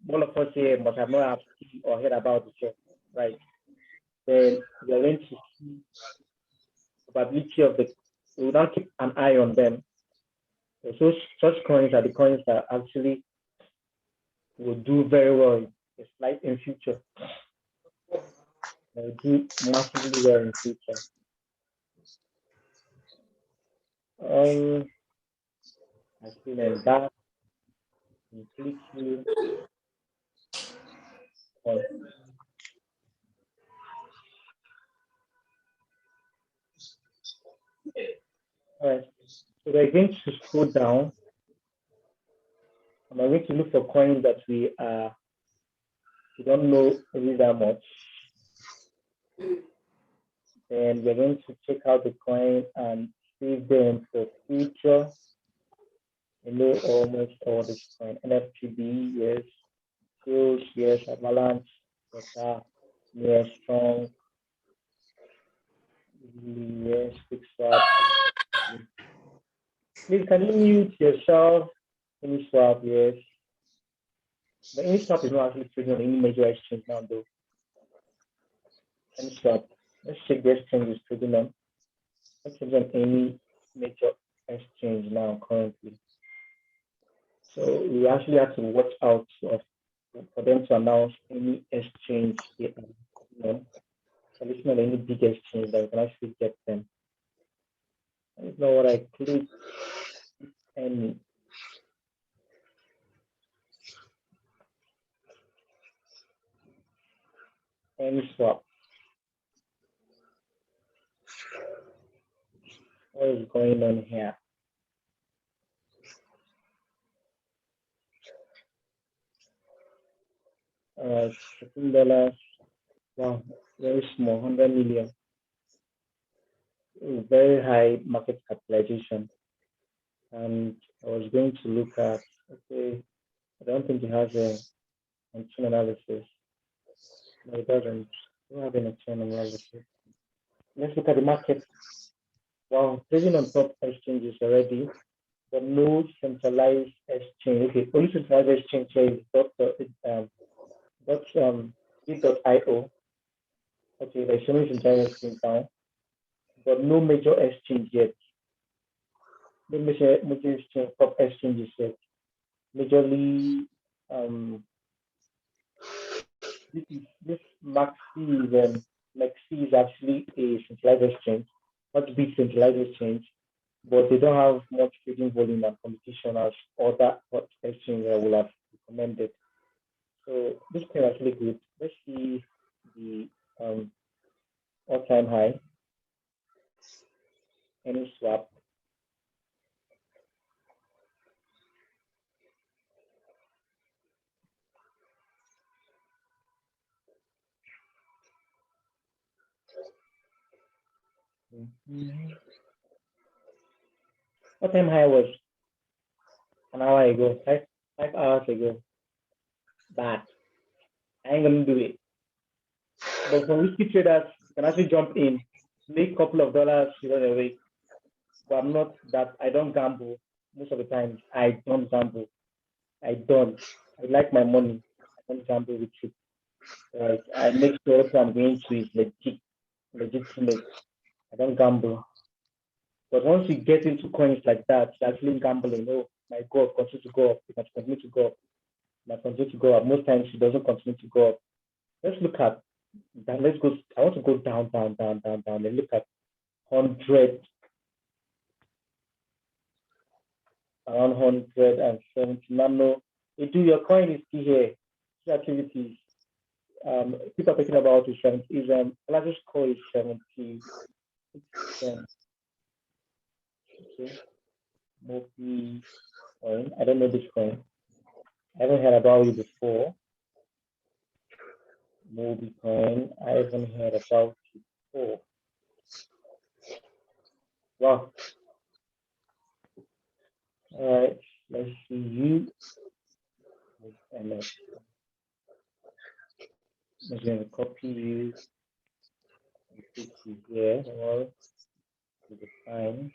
all of us here must have not seen or heard about before, right? Then we are going to see the probability of we will now keep an eye on them. So such coins are the coins that actually will do very well in future. They will do massively well in future. I see that click here. All right, so we're going to scroll down and we're going to look for coins that we don't know really that much. And we're going to check out the coin and save them for future. I know almost all this coin. NFTB, yes. Skills, yes. Avalanche, yes. Strong, yes. Quickswap. Please, can you mute yourself? Swap, yes. But swap is not actually trading on any major exchange now, though. Swap. Let's check the exchange is trading on. Let's check on any major exchange now currently. So we actually have to watch out for them to announce any exchange, so it's not any big exchange that we can actually get them. I don't know what I click. Any swap. What is going on here? $15. Wow, very small, 100 million. Very high market capitalization. And I was going to look at, okay, I don't think it has a chain analysis. No, it doesn't. We don't have any chain analysis. Let's look at the market. Wow, trading on top exchanges already, but no centralized exchange. Okay, only centralized exchange here is bit.io. Okay, there's so many centralized exchange now, but no major exchange yet. No major exchange, top exchanges yet. Majorly, this Maxi is actually a centralized exchange, not big centralized exchange, but they don't have much trading volume and competition as other exchanges I would have recommended. So this is actually good. Let's see the all-time high. Any swap. All-time high was an hour ago, 5 hours ago. But I ain't gonna do it. But for risky traders, you can actually jump in, make a couple of dollars, run away. But I'm not that. I don't gamble most of the time. I don't gamble. I don't. I like my money. I don't gamble with it. I make sure what I'm going to is legitimate. I don't gamble. But once you get into coins like that, it's actually gambling. Oh my God, continue to go up. It must continue to go up. It must continue to go up. Most times it doesn't continue to go up. Let's look at that. Let's go. I want to go down, down, down, down, down, and look at 100, around 170 nano. Your coin is still here. Two activities. People are talking about is largest score is 70. Okay. Multi coin. I don't know this coin. I haven't heard about it before. Mobi coin. I haven't heard about it before. Wow. All right. Let's see you. I'm going to copy you. Put you here. Well, to define.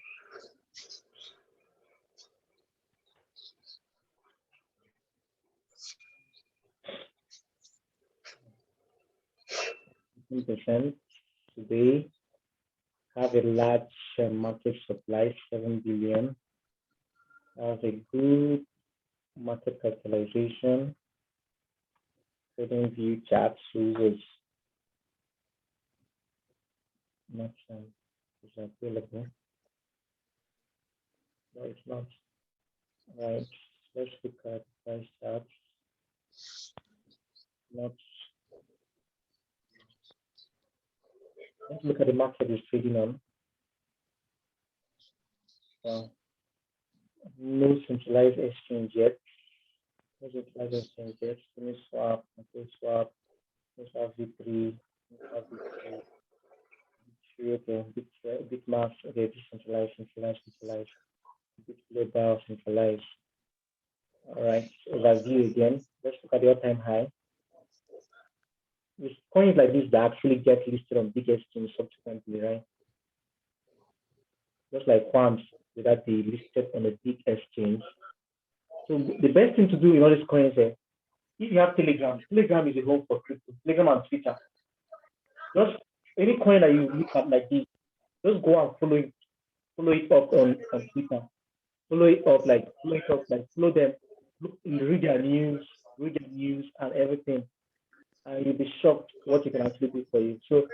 %. Today have a large market supply, 7 billion. Have a good market capitalization. Trading view chart shows not is available. No, it's not. Right. Let's look at price charts. Not. Let's look at the market is trading on. No centralized exchange yet. No centralized exchange yet. Swap, swap, V3, V3. Okay, bit mass, okay, decentralized, centralized, bit global, centralized. All right, overview again. Let's look at the all-time high. With coins like this that actually get listed on big exchanges subsequently, right? Just like once without be listed on a big exchange. So the best thing to do in all these coins is if you have Telegram is a home for crypto, Telegram and Twitter. Just any coin that you look at like this, just go and follow it up on Twitter. Follow them, read their news and everything. And you'll be shocked what you can actually do for you. So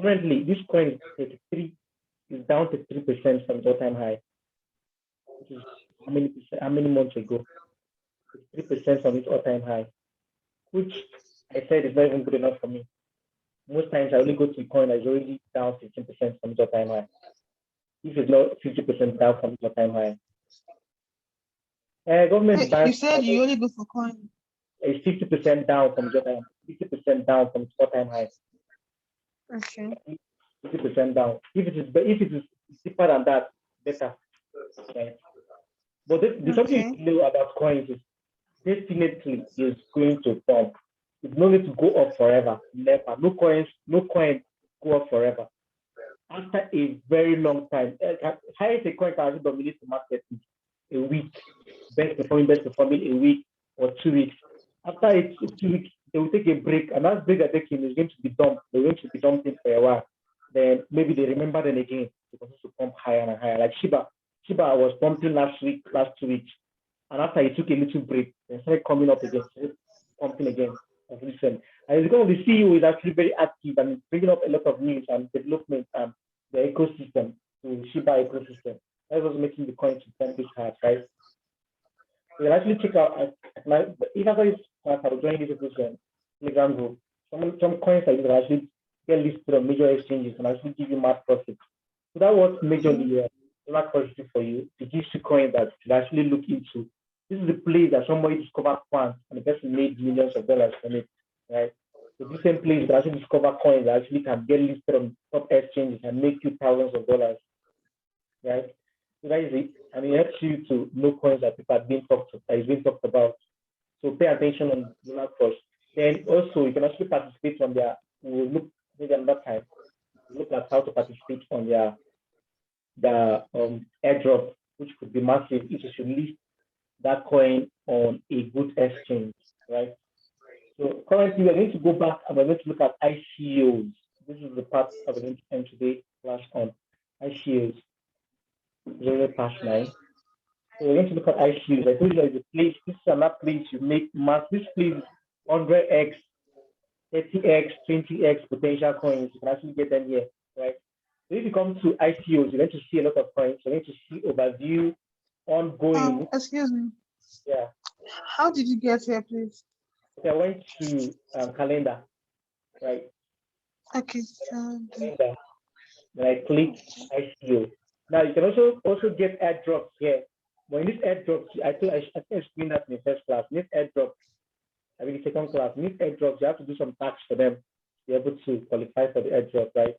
currently this coin is down to 3% from the all-time high. Which is how many months ago? It's 3% from its all-time high, which I said is not even good enough for me. Most times I only go to a coin that is already down 15% from its all-time high. If it's not 50% down from its all-time high. Government banks. You said you only go for coin. It's 50% down from its all-time, 50% down from its all-time high. Okay. 50% down. If it is deeper than that, better. Right? But the something you know about coins is definitely is going to pump. It's not going to go up forever. Never. No coin go up forever. After a very long time, highest a coin can dominate the market in a week. Best performing a week or 2 weeks. After it's 2 weeks, they will take a break, and that break they're taking is going to be dumped. They're going to be dumping for a while. Then maybe they remember them again because it's to pump higher and higher. Like Shiba was pumping last 2 weeks, and after he took a little break, they started coming up again, pumping again. of recent. And it's because the CEO is actually very active and bringing up a lot of news and development and the ecosystem, the Shiba ecosystem. That was making the coin to find this hard, right? So you actually check out my if I was I was joining this Telegram group, some coins like this will actually get listed on major exchanges and actually give you mass profit. So that was majorly mass profit for you. It gives you coins that you actually look into. This is the place that somebody discovered quant and the person made millions of dollars from it, right? So this same place that actually discover coins that actually can get listed on top exchanges and make you thousands of dollars, right? So that is it. And it helps you to know coins that people are being talked about. So pay attention on the first. Then also you can actually participate on their. We'll look maybe another time. Look at how to participate on the airdrop, which could be massive if you should list that coin on a good exchange, right? So currently we're going to go back and we're going to look at ICOs. This is the part of the end today class on ICOs. 0 past 9. So we're going to look at ICOs. I told you there's a place. This is another place you make mass. This place is 100x, 30x, 20x potential coins. You can actually get them here, right? So if you come to ICOs, you're going to see a lot of coins. You're going to see overview, ongoing. Excuse me. Yeah. How did you get here, please? Okay, I went to calendar, right? Okay. Calendar. Then I click ICO. Now you can also get airdrops here. When this airdrops, I think I explained that in the first class. This airdrops, I mean the second class. These airdrops, you have to do some tax for them to be able to qualify for the airdrop, right?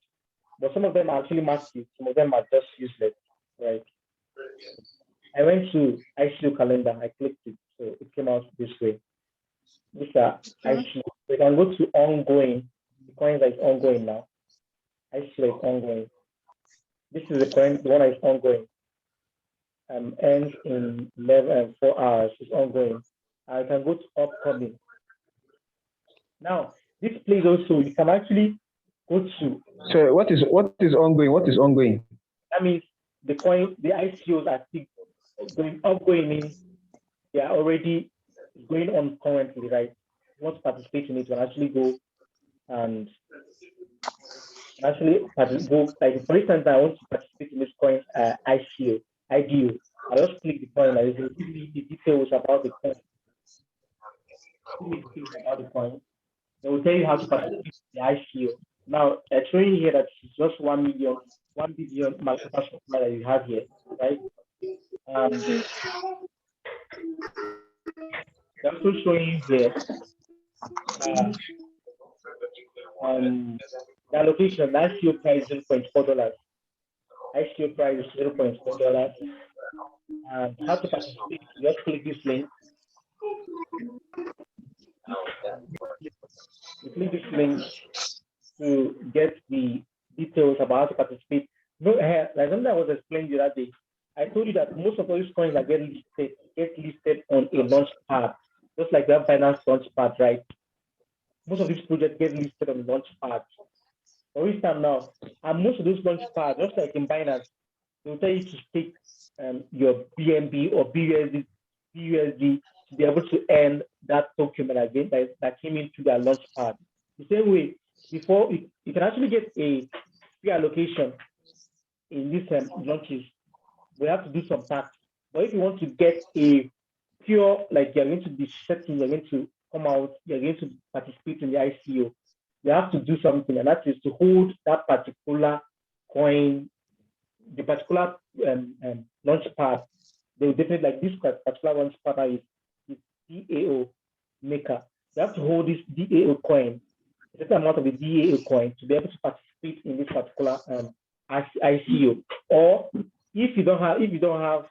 But some of them are actually massive. Some of them are just useless, right? I went to ICO calendar. I clicked it, so it came out this way. These are ICO. We can go to ongoing. The coin that is ongoing now. ICO is ongoing. This is the coin, the one that is ongoing. Ends in 4 hours. It's ongoing. I can go to upcoming. Now, this place also you can actually go to. So what is ongoing? What is ongoing? That means the coin, the ICOs are still going upgoing means they are already going on currently, right? If you want to participate in it, you can actually go and go. Like for instance, I want to participate in this coin ICO, IDO. I just click the coin and it will give me the details about the coin. They will tell you how to participate in the ICO. Now, they're showing here that it's just 1 billion market cap supply that you have here, right? They're also showing here the allocation, the ICO price is $0.4. ICO price is $0.4. And how to participate, just click this link. You click this link to get the details about how to participate. No, like something I was explaining the other day, I told you that most of those coins that get listed on a launch pad, just like the Binance launch pad, right? Most of these projects get listed on the launch pad. For instance, now, and most of those launch pads, just like in Binance, they'll tell you to stake your BNB or BUSD to be able to earn that token that came into their launch pad. The same way, before you can actually get a free allocation in these launches. We have to do some tax. But if you want to get a pure, like you're going to be setting, you're going to come out, you're going to participate in the ICO, you have to do something, and that is to hold that particular coin, the particular launch pad. They will definitely, like this particular launch pad is DAO maker. You have to hold this DAO coin, a certain amount of the DAO coin, to be able to participate in this particular ICO. Or if you don't have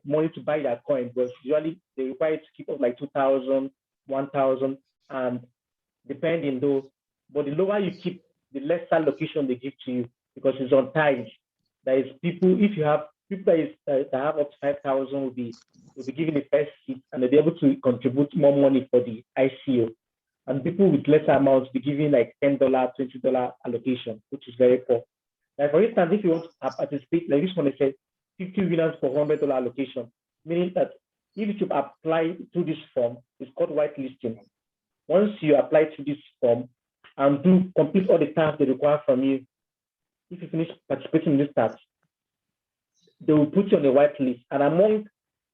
money to buy that coin, because usually they require you to keep up like 2,000, 1,000, and depending though. But the lower you keep, the less allocation they give to you because it's on times. There is people, if you have people that have up to 5,000 will be given the first seat and they'll be able to contribute more money for the ICO. And people with lesser amounts be giving like $10, $20 allocation, which is very poor. Like for instance, if you want to participate, like this one, it says 50 winners for $100 allocation, meaning that if you apply to this form, it's called whitelisting. once you apply to this form and do complete all the tasks they require from you, if you finish participating in this task, they will put you on a white list. And among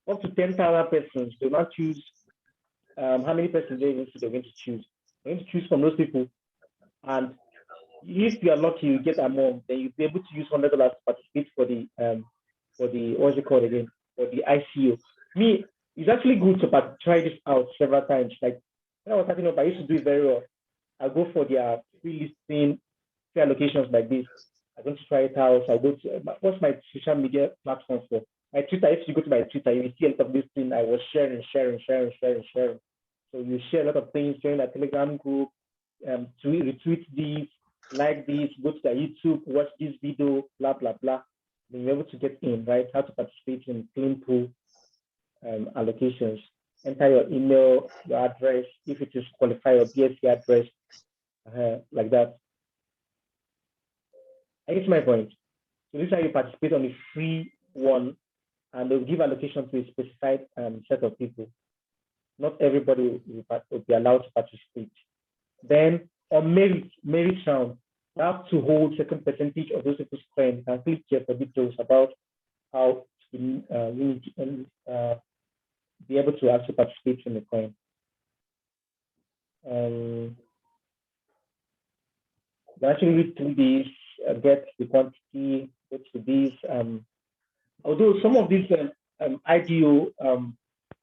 up to 10,000 persons, they will not choose how many persons they're going to choose. They're going to choose from those people. And if you are lucky, you get among, then you'll be able to use $100 to participate for the what's it called again? For the ICO. Me, it's actually good to try this out several times. Like when I was starting up, I used to do it very well. I go for their free listing, free allocations like this. I'm going to try it out. I go to what's my social media platform for? My Twitter. If you go to my Twitter, you will see a lot of this thing. I was sharing. So you share a lot of things, join a Telegram group, retweet these, like this, go to the YouTube, watch this video, blah blah blah. Then you're able to get in, right? How to participate in clean pool allocations. Enter your email, your address, if it is qualified, your BSC address, like that. I get my point. So this is how you participate on a free one, and they'll give allocation to a specified set of people. Not everybody will be allowed to participate. Then on merit round, you have to hold certain percentage of those people's coin. You can click here for details about how to be able to actually participate in the coin. You actually read through these, get the quantity, go to these. Although some of these IDO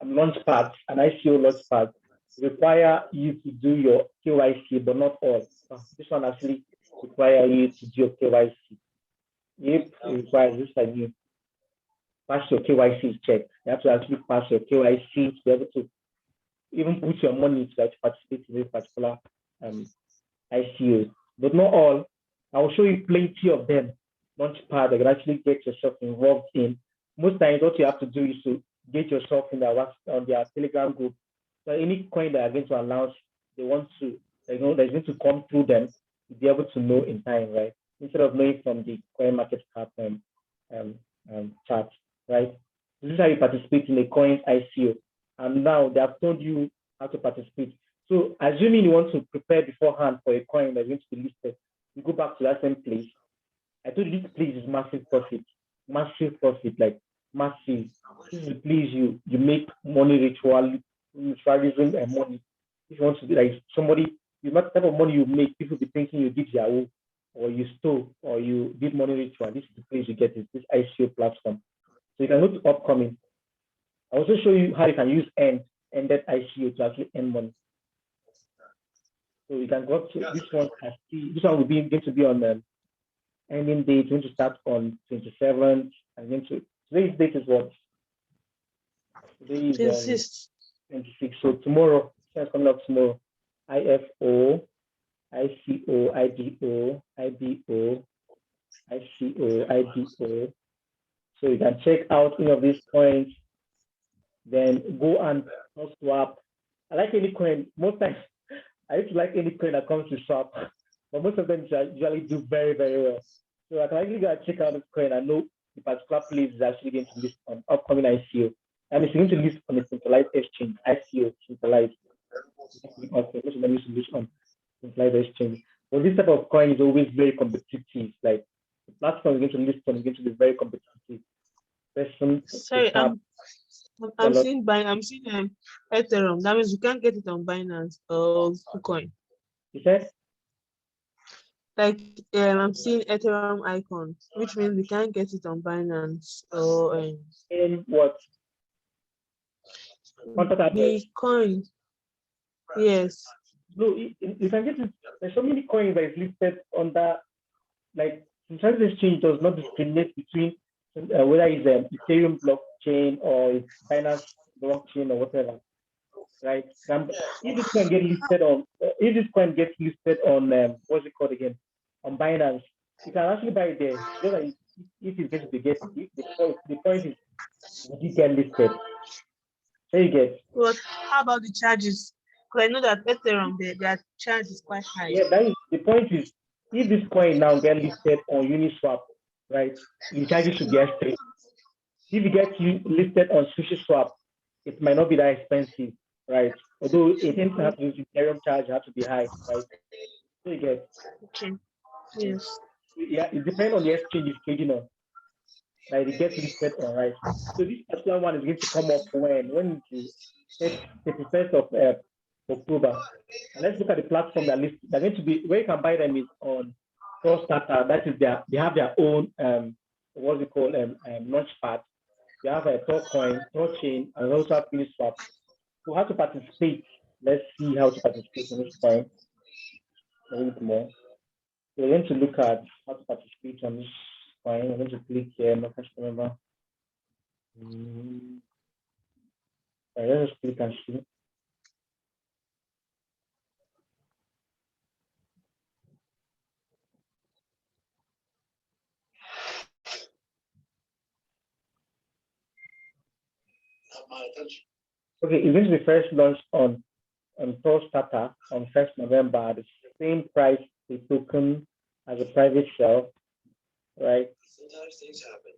launch pads and ICO launch pads require you to do your KYC, but not all. This one actually require you to do your KYC. If it requires this, I mean, pass your KYC check. You have to actually pass your KYC to be able to even put your money to participate in this particular ICO. But not all. I will show you plenty of them. Launchpad that can actually get yourself involved in. Most times, what you have to do is to get yourself in on their Telegram group. So any coin that are going to announce, they want to, that's going to come through them to be able to know in time, right? Instead of knowing from the coin market cap chart, right? This is how you participate in a coin ICO. And now they have told you how to participate. So assuming you want to prepare beforehand for a coin that's going to be listed, you go back to that same place. I told you this place is massive profit, like massive. This is the place you make money ritualism and money. If you want to be like somebody, the type of money you make, people be thinking you did Yahoo or you stole or you did money ritual. This is the place you get it, this ICO platform. So you can go to upcoming. I'll also show you how you can use ended ICO to actually earn money. So you can go to this one. This one will be going to be on the ending date. Going to start on 27th. And then today's date is what? Today is 26. So tomorrow, it's coming up tomorrow. IFO, ICO, IDO, IBO, ICO, IDO. So you can check out any of these coins. Then go and swap. I like any coin. Most times, I used to like any coin that comes to swap, but most of them usually do very, very well. So I can actually go and check out this coin. I know the particular place is actually going to list on upcoming ICO. And it's going to list on a centralized exchange, ICO, centralized. Most of them used to list on centralized exchange. But this type of coin is always very competitive. Like the platform is going to list on is going to be very competitive. Sorry, I'm seeing Ethereum. That means you can't get it on Binance or KuCoin. You said? Like I'm seeing Ethereum icon, which means we can't get it on Binance or in what? The coin. Yes. No, you can get it. There's so many coins that is listed on that. Like centralized exchange does not discriminate between whether it's Ethereum blockchain or it's Binance blockchain or whatever, right? If this coin gets listed on, what's it called again, on Binance, you can actually buy it there. Just like if it's going to get the point is, would you get listed? So you get. But how about the charges? Because I know that Ethereum, their charge is quite high. Yeah, that is the point. Is if this coin now get listed on Uniswap, right, the charges should get straight. If it gets listed on SushiSwap, it might not be that expensive, right? Although it tends to have to use Ethereum charge have to be high, right? So you get. Okay. Yes. Yeah, it depends on the exchange you're trading on. Like it gets listed on, right? So this particular one is going to come up when it's 31st of October. And let's look at the platform that list. They're going to be where you can buy them is on Starter. That is they have their own what's it called launchpad. They have a Torcoin, Torchain, and also have Uniswap. So how to participate? Let's see how to participate in this coin a little bit more. We're going to look at how to participate on this coin. I'm going to click here, no customer member. Let's just click and see. Okay, it's going to be first launched on Starter on 1st November at the same price the token as a private sale, right?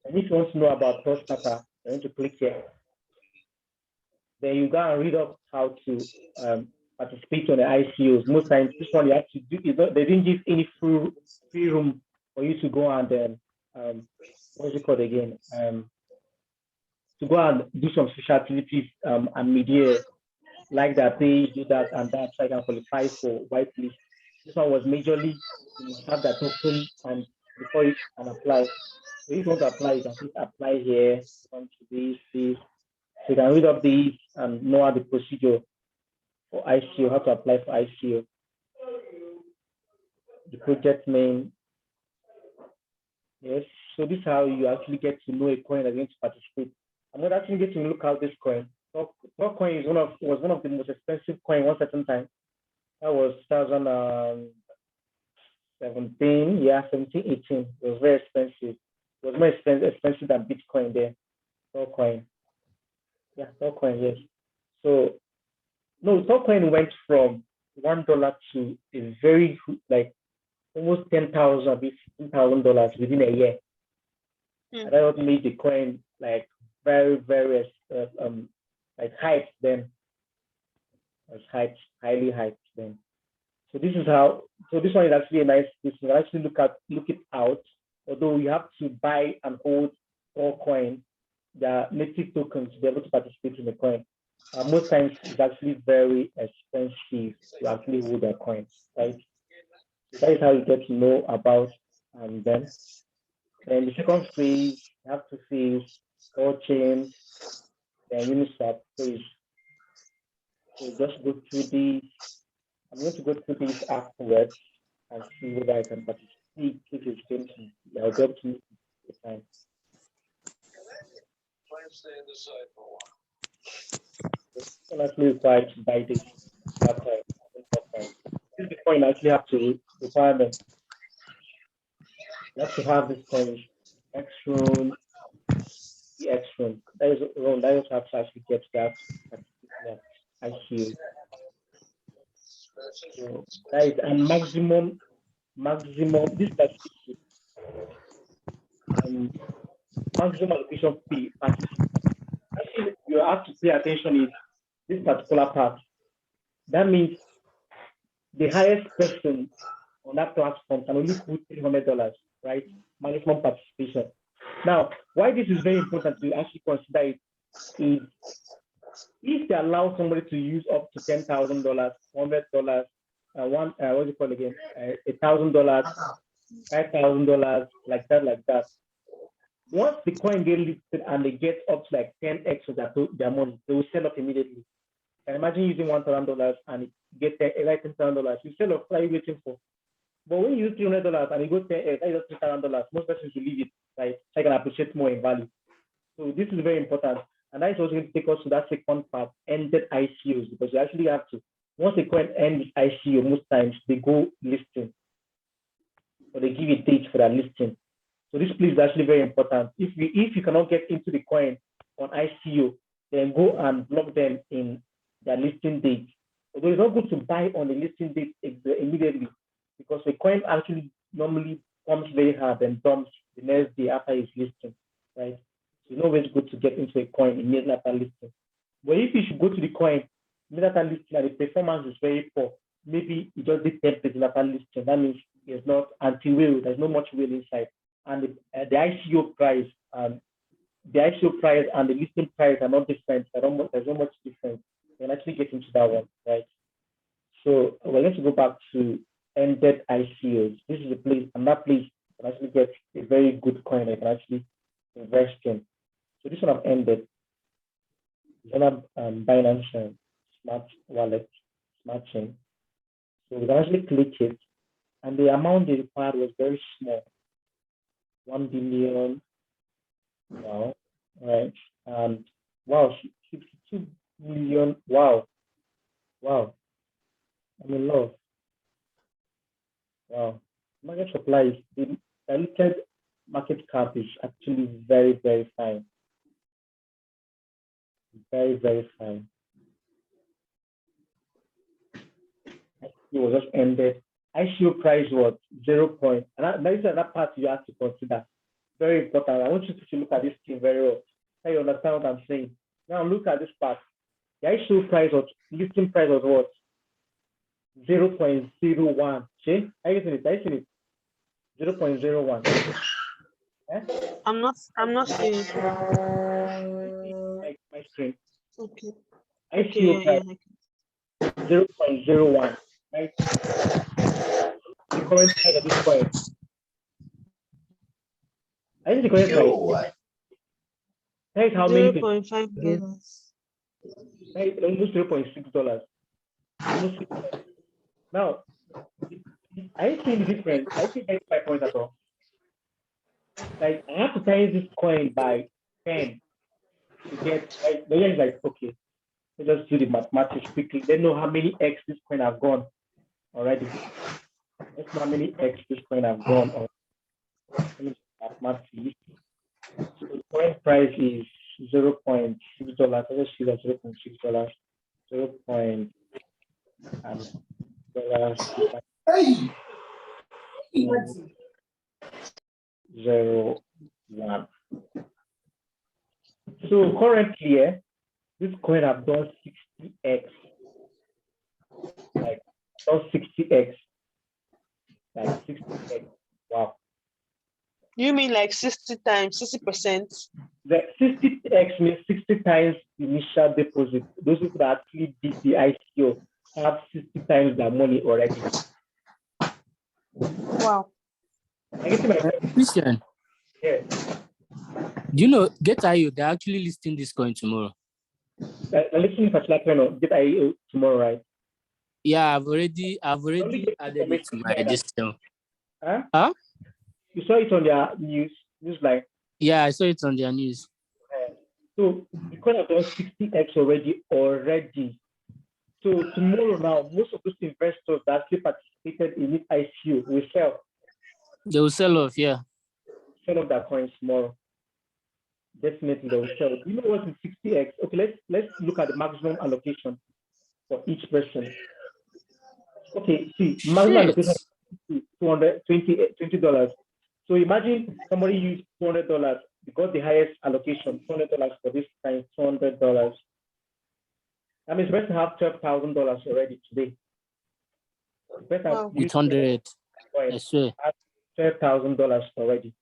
And if you want to know about Starter, you're going to click here. Then you go and read up how to participate on the ICOs. Most times, this one you have to do. They didn't give any free room for you to go and what's it called again? To go and do some social activities and media like that page, do that and that, so I can qualify for whitelist. This one was majorly you must have that token and before you can apply. So if you want to apply, you can click apply here, come to this. So you can read up these and know how the procedure for ICO, how to apply for ICO. The project name. Yes. So this is how you actually get to know a coin that's going to participate. I'm not actually getting to look out this coin. Coin is was one of the most expensive coin one certain time. That was 2017, 17, 18. It was very expensive. It was more expensive than Bitcoin there. Coin. Yeah, coin, yes. So no, coin went from $1 to a very like almost $10,000, $15,000 within a year. And that made the coin like very, very like hyped then. It was highly hyped then. So this is how. So this one is actually a nice. You can actually look it out. Although you have to buy and hold all coins, the native tokens to be able to participate in the coin. Most times it's actually very expensive to actually hold a coin, right? So that is how you get to know about them. And the second phase, you have to phase all chain, then Uniswap phase. So just go through these. I'm going to go through these afterwards and see whether I can participate if it's going to. I'll be able to meet the time. I'm actually required to buy this. This is the coin I actually have to require them. You have to have this coin, X-Room, the X-Room. That is wrong. That is how to actually get that. I see. So that is a maximum. This is maximum allocation fee. Actually, you have to pay attention is this particular part. That means the highest person on that platform can only put $300, right? Maximum participation. Now, why this is very important to actually consider it is if they allow somebody to use up to $10,000, $100, what's it called again? $1,000, $5,000, like that. Once the coin gets listed and they get up to like 10x of their money, they will sell off immediately. And imagine using $1,000 and get $10,000. You sell off, what are you waiting for? But when you use $300 and you go 10x, that is $3,000. Most persons will leave it, right? So I can appreciate more in value. So this is very important. And that is also going to take us to that second part, ended ICOs, because you actually have to, once the coin ends ICO, most times they go listing, or they give a date for that listing. So this please is actually very important. If you cannot get into the coin on ICO, then go and block them in their listing date. Although it's not good to buy on the listing date immediately, because the coin actually normally comes very hard and dumps the next day after it's listing, right? So it's always good to get into a coin immediately after listing. But if you should go to the coin after listing and the performance is very poor, maybe it just did 10% after listing. That means it's not anti-whale. There's not much whale inside, and the ICO price and the listing price are not different. There's not much difference. You can actually get into that one, right? So let's go back to ended ICOs. This is a place, and that place can actually get a very good coin. I can actually invest in. So this one I've ended. Then Binance Smart Wallet, Smart Chain. So we can actually click it, and the amount they required was very small, 1 billion. Wow, right? And wow, 62 million. Wow, wow. I'm in love. Wow. Market supply is the diluted market cap is actually very, very fine. Very, very fine. It was just ended. ICO price was 0 point. And that is another part you have to consider. Very important. I want you to look at this thing very well. So you understand what I'm saying. Now look at this part. The ICO price was listing price was what? 0.01. See? Are you seeing it? 0.01. Eh? I'm not seeing it. My screen. Okay. ICO price 0.01. Right? The current price at this point. I think the correct price. That is how many people. $0.5. Almost $0.6. Now, I see the difference. I see 5 points at all. Like, I have to times this coin by 10 to get, like, the is like, okay, let's just do the mathematics quickly. They know how many X this coin have gone already. Let's know how many X this coin have gone already. Mathematics. So the coin price is $0.6. Let's see that $0.6. $0.6. Zero one. So currently, this coin have done 60x, like done 60x, like 60x. Wow. You mean like 60 times, 60%? The 60x means 60 times initial deposit. Those people that actually beat the ICO have 60 times their money already. Wow. Christian. Yeah. Do you know GetIO? They're actually listing this coin tomorrow. They're listing particular coin on GetIO tomorrow, right? Yeah, I've already added it to my system. Huh? You saw it on their news line. Yeah, I saw it on their news. So the coin have done 60x already. So tomorrow now, most of those investors that actually participated in this ICO will sell. They will sell off, yeah. Sell off their coins tomorrow. Definitely they will sell. You know what is 60x? Okay, let's look at the maximum allocation for each person. Okay, see, maximum allocation is $220. So imagine somebody used $200 because the highest allocation, $200 for this time, $200. That means best to have $12,000 already today. Wow. With 100, I swear. $12,000 already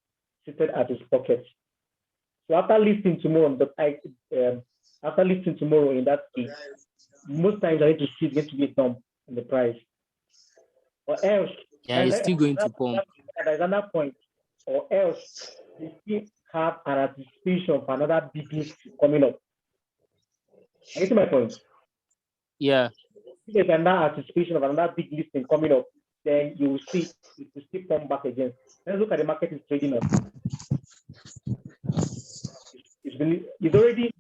seated at his pocket. So after listing tomorrow, in that case, most times I need to see it get to be a dump in the price. Or else, yeah, it's still going to pump. There's another point. Or else, you still have an anticipation for another big list coming up. I get to my point. Yeah. If there's another anticipation of another big listing coming up, then you will see it will still come back again. Let's look at the market is trading up. It's already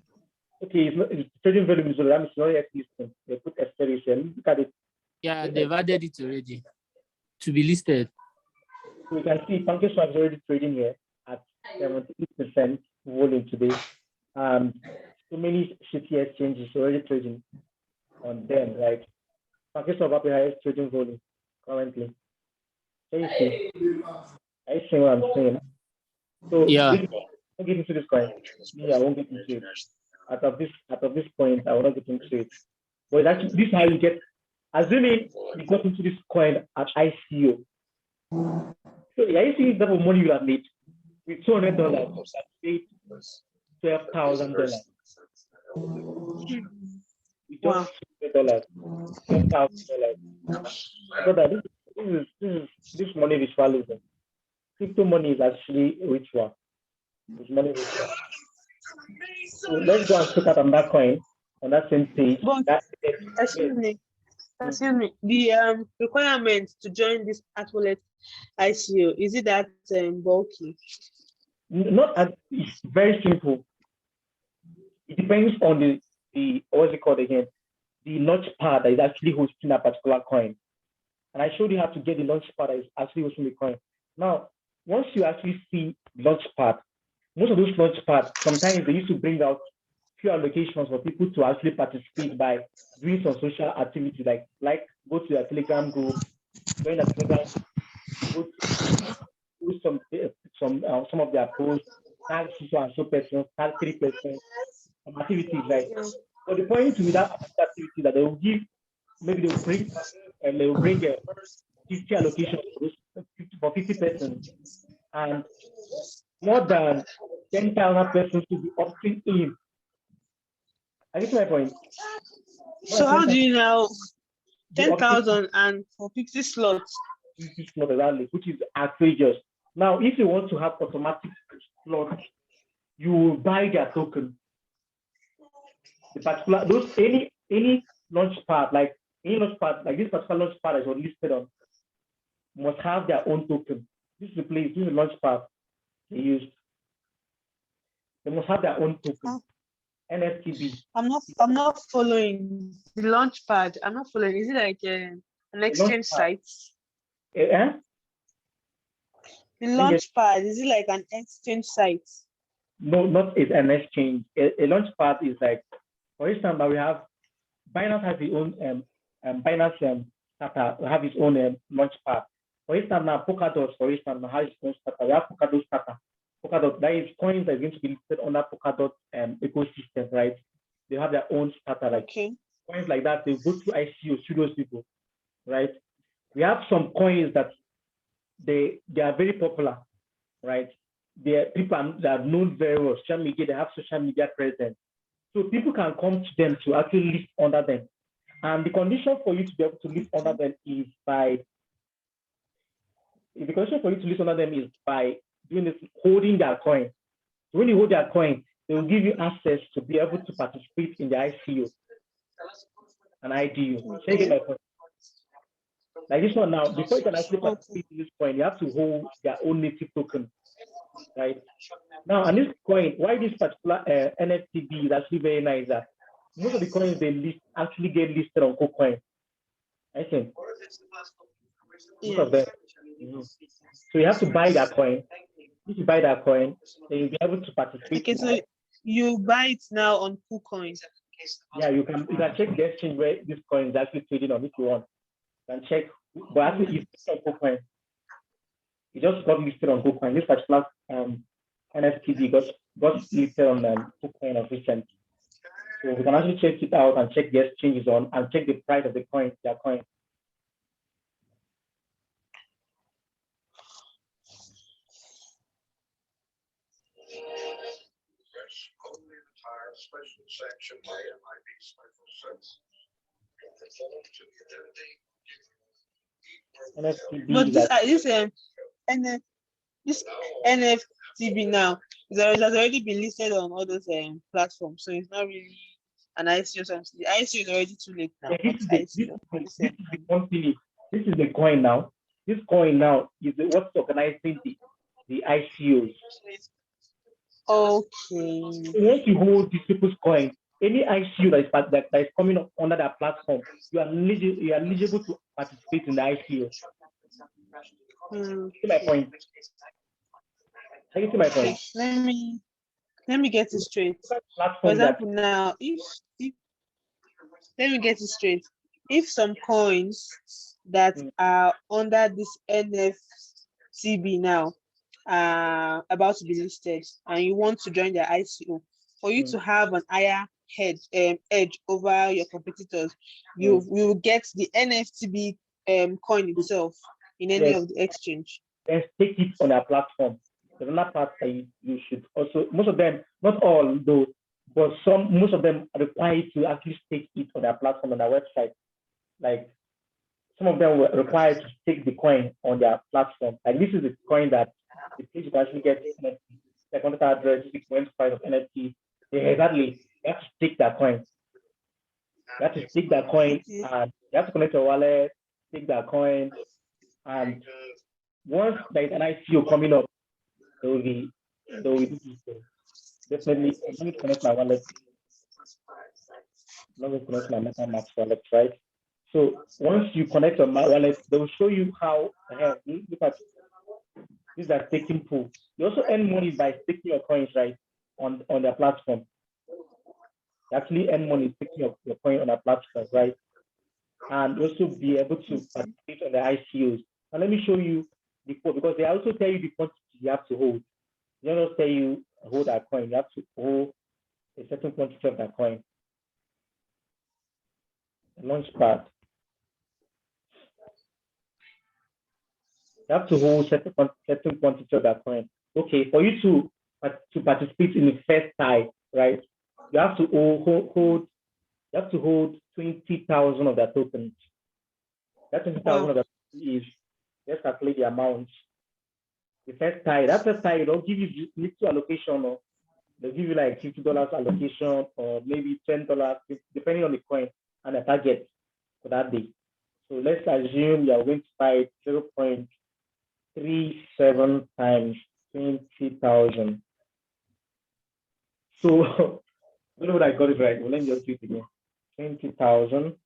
okay. It's trading volume is already not yet listed. They put expiration. Look at it. Yeah, they've added it already to be listed. So you can see PancakeSwap is already trading here at 78% volume today. So many city exchanges already trading on them, right? PancakeSwap have the highest trading volume currently. Can you see? I see what I'm saying. So yeah, I'll get into this coin. Me, I won't get into it. At of this point, I will not get into it. But actually, this is how you get. Assuming you got into this coin at ICO. So you see the money you have made with $200, you have paid $12,000. With Wow. just $200, $12,000. Brother, this money is valuable. Crypto money is actually ritual. It's money ritual. So let's go and check out on that coin on that same page. But excuse me. The requirement to join this At Wallet ICO, is it that bulky? Not as it's very simple. It depends on the what's it called again? The launch pad that is actually hosting that particular coin. And I showed you how to get the launch pad that is actually hosting the coin. Now, once you actually see launch pad, most of those launch pads, sometimes they used to bring out few allocations for people to actually participate by doing some social activity, like go to a Telegram group, join a Telegram, go to do some of their posts, tag so and so person, tag 3%, some activities, right? But the point to that activity that they will give, maybe they will bring a 50 allocation for 50 persons, and more than 10,000 persons to be opting in. I get my point. So how do you know 10,000 and for 50 slots? 50 slots exactly, which is outrageous. Now, if you want to have automatic slots, you will buy their token. The particular any launch pad like this particular launch pad is listed on must have their own token. This is the place. This is the launch pad they use. They must have their own token. NFTB. I'm not following the launch pad. I'm not following. Is it like an exchange site? The launch pad, is it like an exchange site? No, not an exchange. A launch pad is like, for instance, now we have Binance has its own Binance starter have its own launch pad. For instance, now Polkadot, for instance, now has its own starter. We have Polkadot starter. Polkadot, that is coins that are going to be listed on that Polkadot ecosystem, right? They have their own starter, like coins like that. They go to ICO, studios people, right? We have some coins that they are very popular, right? They are people that are known very well. Social media, they have social media presence. So people can come to them to actually list under them. And the condition for you to be able to list under them is by doing this, holding their coin. So when you hold their coin, they will give you access to be able to participate in the ICO and IDU. Take my point. Like this one now, before you can actually participate in this coin, you have to hold their own native token, right? Now, and this coin, why this particular NFTB is actually very nice that most of the coins they actually get listed on KuCoin. I think most of them. So you have to buy that coin. If you buy that coin, then you'll be able to participate. Okay, so you buy it now on KuCoin. Yeah, you can check the exchange where this coin is actually trading on if you want. You can check, but actually it's on KuCoin. It just got listed on KuCoin. This particular NFTB got listed on KuCoin of recent. So we can actually check it out and check the exchanges on and check the price of the coin, their coin. But this NFTB now it has already been listed on all those platforms, so it's not really an ICO or something. The ICO is already too late now. This is the coin now. This coin now is what's organizing the ICOs. Okay. So once you hold these people's coin, any ICO that is coming up under that platform, you are eligible to participate in the ICO. See my point. Can you see my point? Let me get it straight. For example, now let me get it straight. If some coins that are under this NFTB now are about to be listed and you want to join the ICO, for you to have an higher edge over your competitors, you will get the NFTB coin itself in any of the exchange. Let's take it on our platform. There's another part that you should also, most of them, not all though, but most of them require you to actually stake it on their platform, on their website. Like some of them were required to stake the coin on their platform. Like this is the coin that the place you can actually get NFT, the contact address, the coin price of NFT. Exactly, you have to stake that coin. You have to stake that coin, and you have to connect your wallet, stake that coin, and once there is an ICO coming up, there will be definitely. I'm going to connect my wallet. I'm going to connect my MetaMask wallet, right? So once you connect your wallet, they will show you how. Look at these are staking pool. You also earn money by staking your coins, right, on their platform. You actually earn money staking your coin on their platform, right? And also be able to participate on the ICOs. And let me show you the code, because they also tell you the quantity you have to hold. They don't just tell you hold that coin. You have to hold a certain quantity of that coin. Launch pad. You have to hold certain quantity of that coin. Okay, for you to participate in the first tie, right? You have to hold. You have to hold 20,000 of that tokens. That 20,000 of that is, let's calculate the amount. The first tie, that first tie, they'll give you little allocation, or they'll give you like $50 allocation, or maybe $10, depending on the coin and the target for that day. So let's assume you're going to buy 0.37 times 20,000. So I don't know what I got it right. Well, let me just do it again. 20,000,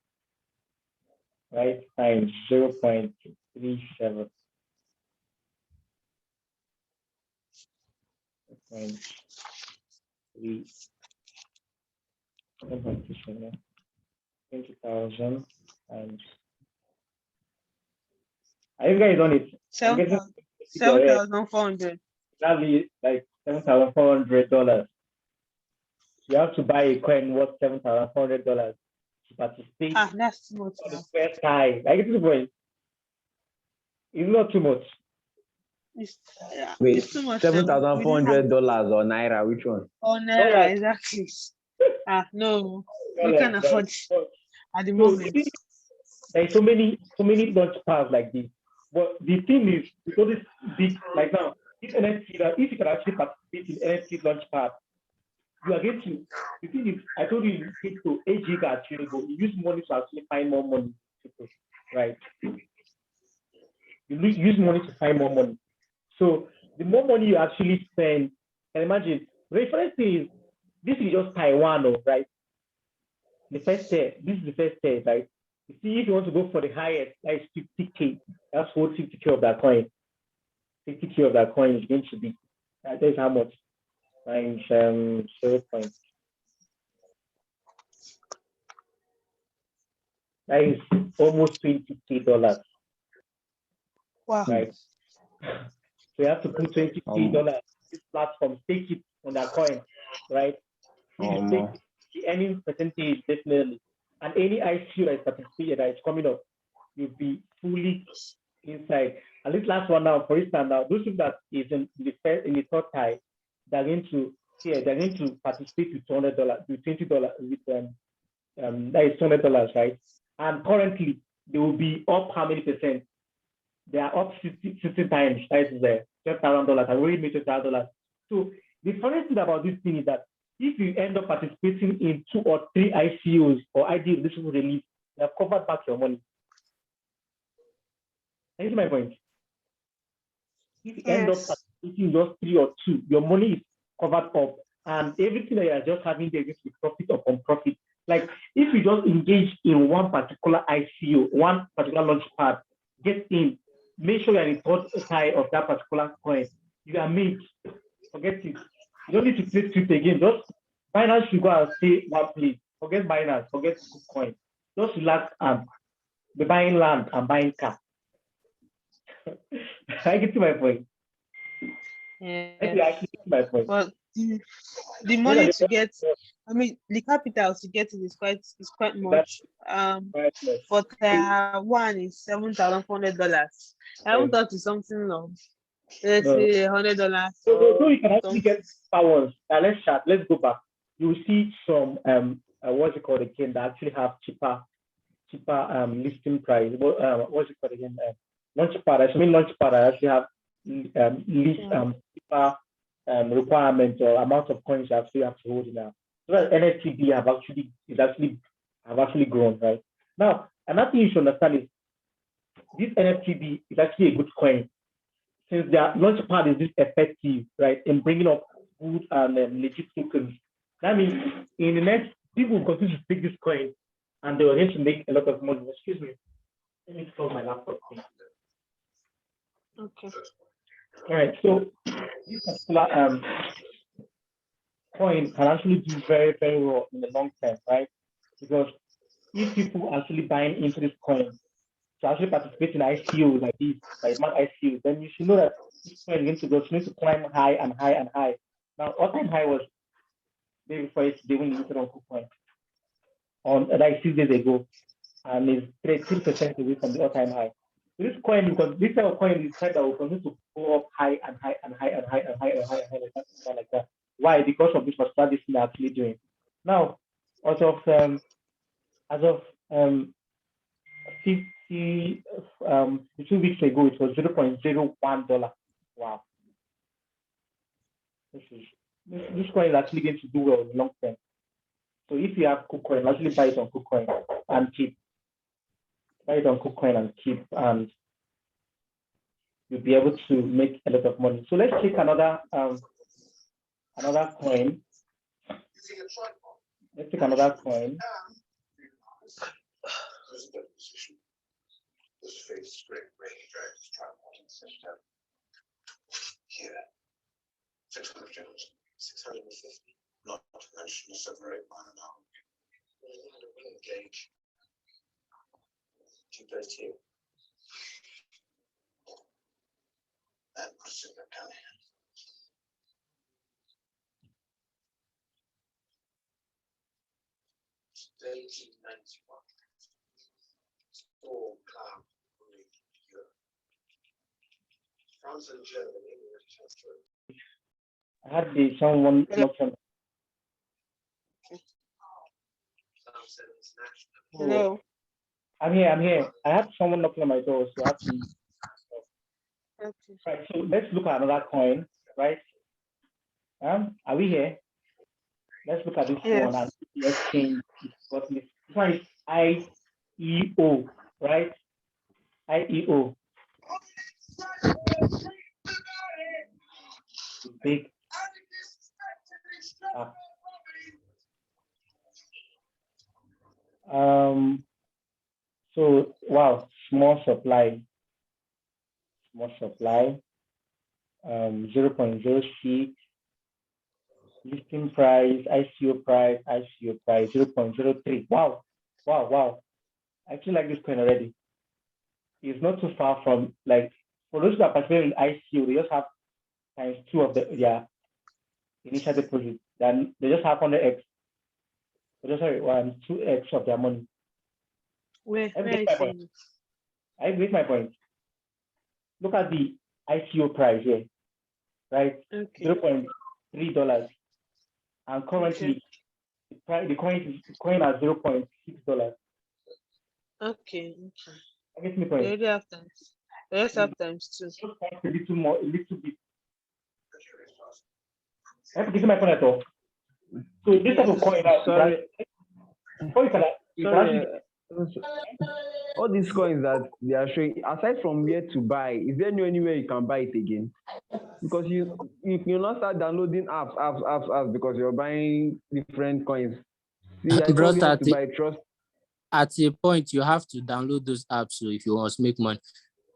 right, times 0.37. 20,000 times. Are you guys on it? 7,400. That'll be like $7,400. You have to buy a coin worth $7,400 to participate. That's too much. The first time, I get to the point. It's not too much. Wait, it's too much. $7,400 or naira? Which one? Oh, naira, exactly. No, we can't afford it at the moment. There's so many launch pads like this. But the thing is, because it's big, like now, if you can actually participate in NFT launch pad, you are going to. The thing is, I told you crypto, AG got achievable. You use money to actually find more money, right? You use money to find more money. So the more money you actually spend, and imagine, the first thing is, this is just Taiwan, right? The first tier, this is the first tier, right? You see, if you want to go for the highest, that's 50K. That's what 50K of that coin. 50K of that coin is going to be. That is how much? Times 0. That is almost $20K. Wow. Right. So you have to put $20K. This platform, take it on that coin, right? If you take the earning percentage, definitely. And any ICO that is participated that is coming up, you'll be fully inside. And this last one now, for instance, now those people that is in the third tie, they're going to participate with $200, with $20, with that is $200, right? And currently they will be up how many percent? They are up 60 times. That is there, $12,000. I already made $12,000. So the funny thing about this thing is that if you end up participating in 2 or 3 ICOs or ID this release, you have covered back your money. That is my point. If you end up participating in just 3 or 2, your money is covered up, and everything that you are just having there is profit upon profit. Like if you just engage in one particular ICO, one particular launch pad, get in, make sure you're in the third tie of that particular coin. You are made. Forget it. You don't need to play it again. Just Binance should go and stay one place. Forget Binance, forget coin. Just relax and be buying land and buying car. I get to my point. Yeah. I actually get to my point. Well, the money to get, I mean, the capital to get it is quite much. For tier one is $7,400. I haven't thought it's something of, let's say $100. So you can actually get powers. Let's go back. You will see some what's it called again that actually have cheaper listing price. What's it called again? Launchpad. I mean Launchpad actually have cheaper requirements or amount of coins you actually have to hold in now. So that NFTB have actually grown, right? Now, another thing you should understand is this NFTB is actually a good coin. Since their Launchpad is this effective, right, in bringing up good and legit tokens, that means in the next, people will continue to pick this coin and they will going to make a lot of money. Excuse me. Let me close my laptop. Okay. All right. So this particular coin can actually do very, very well in the long term, right? Because if people actually buying into this coin to actually participate in ICOs like this, like smart ICOs, then you should know that this coin is going to go, it's going to climb high and high and high. Now, all-time high was day before yesterday when you listed on KuCoin on like 6 days ago, and it's 13% away from the all-time high. So this coin, because this type of coin is kind that will continue to go up high and high and high and high and high and high and high like that. Why? Because of this particular thing they're actually doing. Now, as of 2 weeks ago, it was $0.01. Wow. This coin is actually going to do well in the long term. So if you have KuCoin, actually buy it on KuCoin and keep. Buy it on KuCoin and keep, and you'll be able to make a lot of money. So let's take another coin. Let's take another coin. Here, 650, not to mention a 7 or 8 mile an hour. Gauge 232. And puts it back down here. It's 1891. Storm cloud Europe. France and Germany were transferred. I had someone knocking. Hello. I'm here. I have someone knocking on my door, so I have to. Okay. Right. So let's look at another coin, right? Are we here? Let's look at this one and the exchange. This one is IEO, right? IEO. Big. So wow, small supply, 0.06, listing price, ICO price, 0.03. Wow. I actually like this coin already. It's not too far from, like, for those that participate in ICO, they just have ×2 of their initial deposit. Then they just have 100x. Sorry, 2x of their money. Where I get my point. Look at the ICO price here, right? Okay. $0.3, and currently the coin at $0.6. Okay. I get my point. They have times. They just have times too. A little bit. I have to get my point at all. So this type of coin all these coins that they are showing, aside from where to buy, is there anywhere you can buy it again? Because you not start downloading apps because you're buying different coins. See, at a point you have to download those apps so if you want to make money.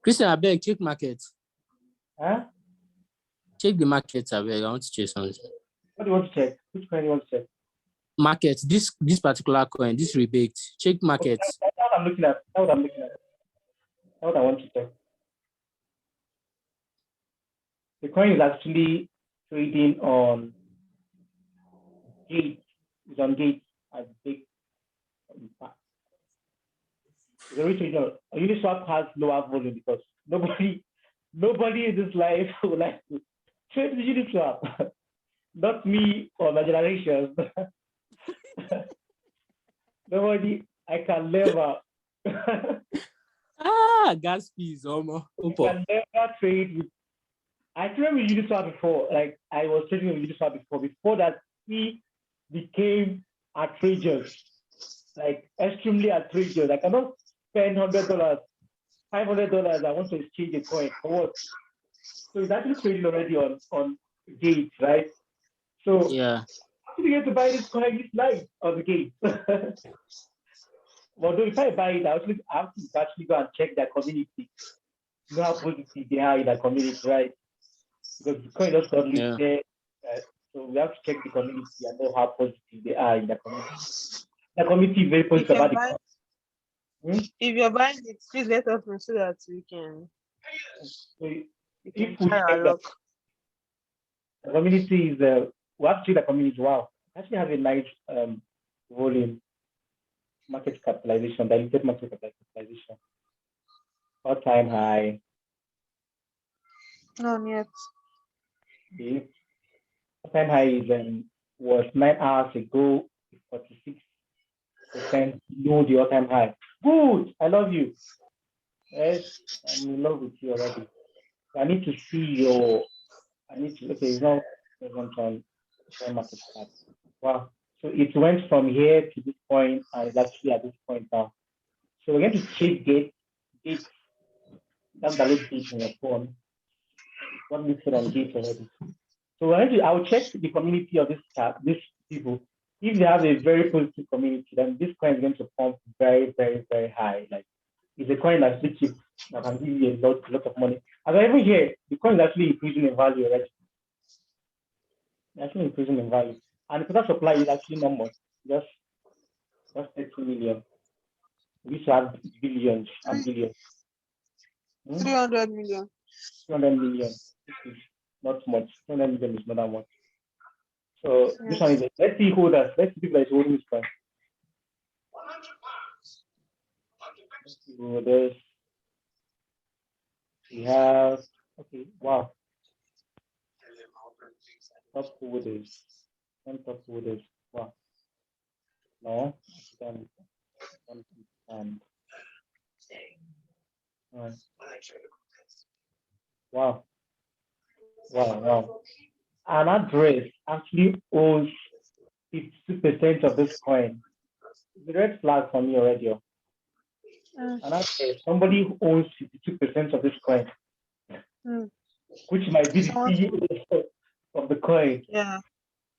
Christian, I beg, check market. Huh? Check the market, I beg. I want to check something. What do you want to check? Which coin do you want to check? Market, this particular coin, this rebate. Check market. That's what I'm looking at. That's what I want to check. The coin is actually trading on Gate is on Gate as big impact. The reason Uniswap has lower volume because nobody in this life would like to trade the Uniswap. Not me or my generation. Nobody, I can never. Gas fees, almost. I can never trade with. I trained with Uniswap before. Like I was trading with Uniswap before. Before that, we became outrageous, like extremely outrageous. I cannot spend $100, $500. I want to exchange a coin for what? So it's actually trading already on Gate, right? So yeah, how do you get to buy this coin this night on the Gate? Although if I buy it, I have to actually go and check their community. You know how positive they are in the community, right? Because the coin just got yeah. listed. So we have to check the community and know how positive they are in the community. The community is very positive about the coin. If you're buying it, please let us know so that we can. So We can if we try check our luck. the community is, we have to see the community. Wow, actually have a nice volume, market capitalization, diluted market capitalization, all-time high. Not yet. Okay. All-time high is was 9 hours ago, 46% below the all-time high. Good, I love you. Yes, I'm in love with you already. I need to see your. Okay, it's not present on market cap. Wow. So it went from here to this point, and it's actually at this point now. So we're going to check Gate. That's download Gate on your phone. It's not listed on Gate already. So I'll check the community of these people. If they have a very positive community, then this coin is going to pump very, very, very high. Like it's a coin that's cheap that can give you a lot of money. As I even hear, the coin is actually increasing in value already. It's actually increasing in value. And the total supply is actually not much, just 30 million. We used to have billions and billions. 300 million. 200 million. This is not much. 200 million is not that much. So this one is let's see holders. Let's see people that is holding this coin. Let's see holders. We have wow. Top holders. Top holders. Wow. No, Wow. Wow. An address actually owns 52% of this coin. The red flag for me already. And address, somebody who owns 52% of this coin, which might be the CEO of the coin. Yeah.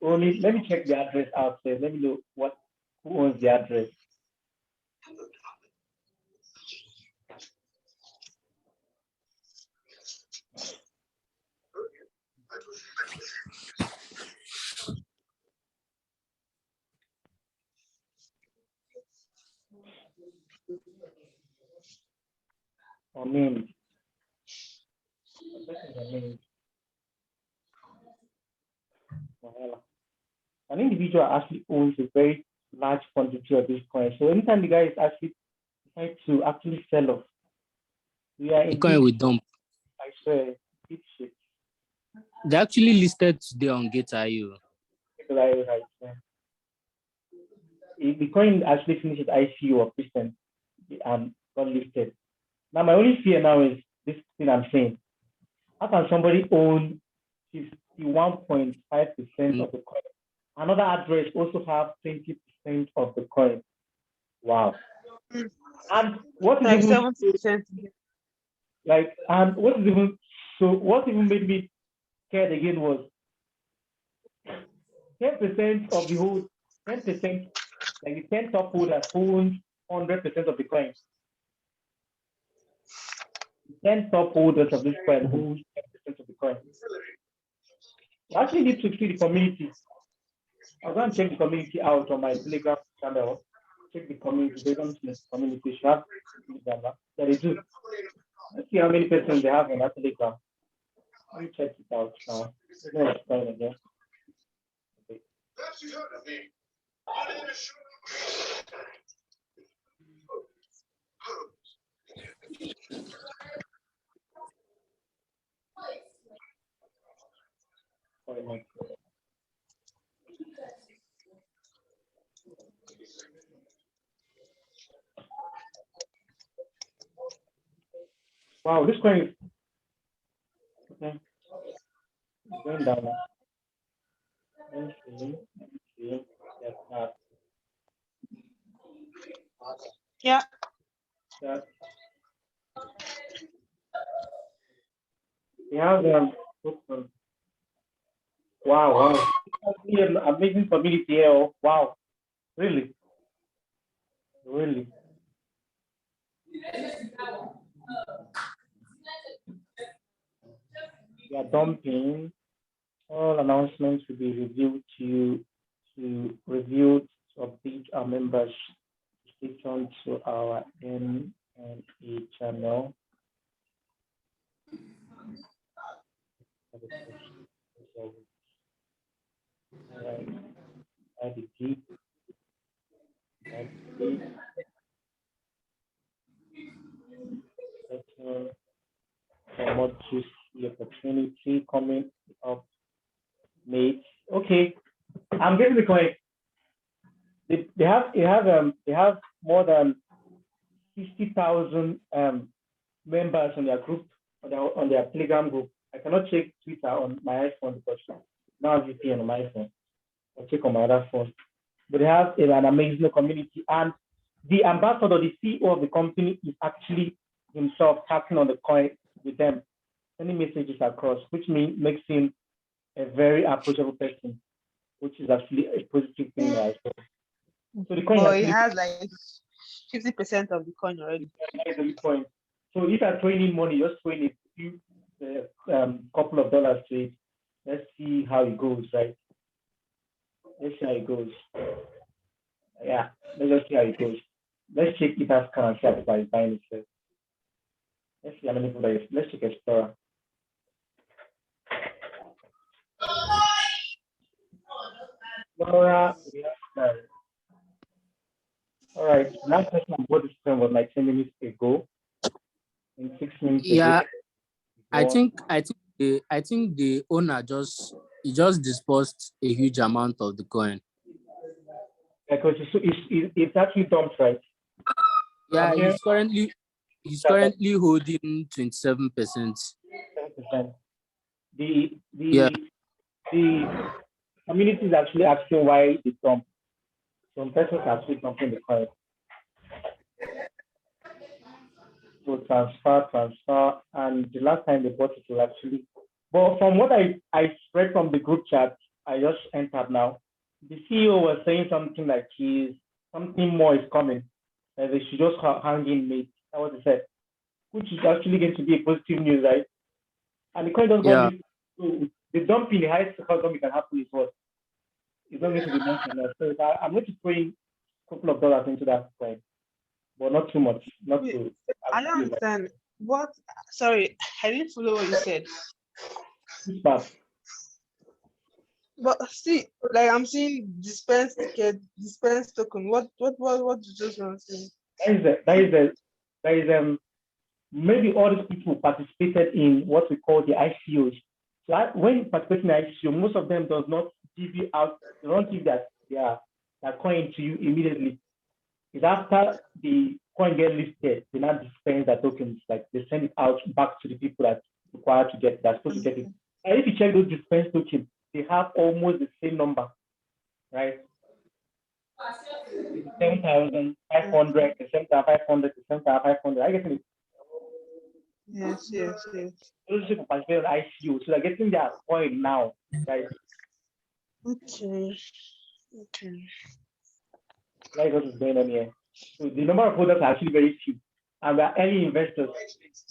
Only let me check the address out there. Let me know who owns the address. Or named. An individual actually owns a very large quantity of this coin. So anytime the guy is actually decide to actually sell off, we are in coin will dump. I swear, deep shit. They actually listed today on Gate.io. The coin actually finished its ICO of Christian and got listed. Now my only fear now is this thing I'm saying. How can somebody own 51.5% of the coin? Another address also have 20% of the coin. Wow. And what is like even 70%? And what even made me scared again was 10% of the whole 10%, like the 10 top holders owns 100% of the coin. 10 top holders of this coin owns 10% of the coin. We actually need to see the community. I'm going to check the community out on my Telegram channel. Check the community. They don't see the community. Yeah, they do. Let's see how many persons they have on that Telegram. Let me check it out now. Okay. Wow, this coin is okay. Going down. Yeah. That we have wow. Actually an amazing community here. Oh, wow. Really? Really? We are dumping. All announcements will be reviewed to review to update our members. Stay tuned to our NNA channel. Add the deep. More juicy opportunity coming up, mates. Okay, I'm getting the coin. They have more than 60,000 members on their group on their Telegram group. I cannot check Twitter on my iPhone because now have VPN on my iPhone. I'll check on my other phone. But they have an amazing community, and the ambassador, the CEO of the company, is actually himself tapping on the coin with them, sending messages across, which makes him a very approachable person, which is actually a positive thing, right? So the coin he has like 50% of the coin already. Coin. So if you're throwing in money, just throwing a few couple of dollars to it. Let's see how it goes, right? Let's see how it goes. Yeah, let's just see how it goes. Let's check if that's currency by buying itself. Let's see how many people there is. Let's check Explorer. Explorer, all right. Last person I bought this time was like 10 minutes ago. In 6 minutes Yeah, ago. I think the owner just disbursed a huge amount of the coin. Because it's actually dumped, right? Yeah, he's currently holding 27%. The community is actually asking why it dumped. Some persons are actually dumping the coin. So transfer, and the last time they bought it will actually. But from what I read from the group chat, I just entered now. The CEO was saying something like something more is coming. They should just hang in, mate. That was he said, which is actually going to be a positive news, right? And the coin does go the dumping, the highest economy can happen is what? It's not going to be mentioned. So I'm going to throw in a couple of dollars into that coin, but not too much. Not too. I don't understand. What? Sorry, I didn't follow what you said. But see, like I'm seeing dispense ticket, dispense token. What do you just want to say? That is maybe all these people participated in what we call the ICOs. So when you participate in ICO, most of them does not give you out. They don't give that coin to you immediately. It's after the coin get listed, they now dispense that tokens. Like they send it out back to the people that required to get that, supposed to get it. And if you check those dispense tokens, they have almost the same number, right? 7,500, 7,500, 7,500. I guess. Yes. Those people participate in ICO, so they're getting their coin now, right? Okay. Like what is going on here. So the number of holders are actually very few, and we're early investors.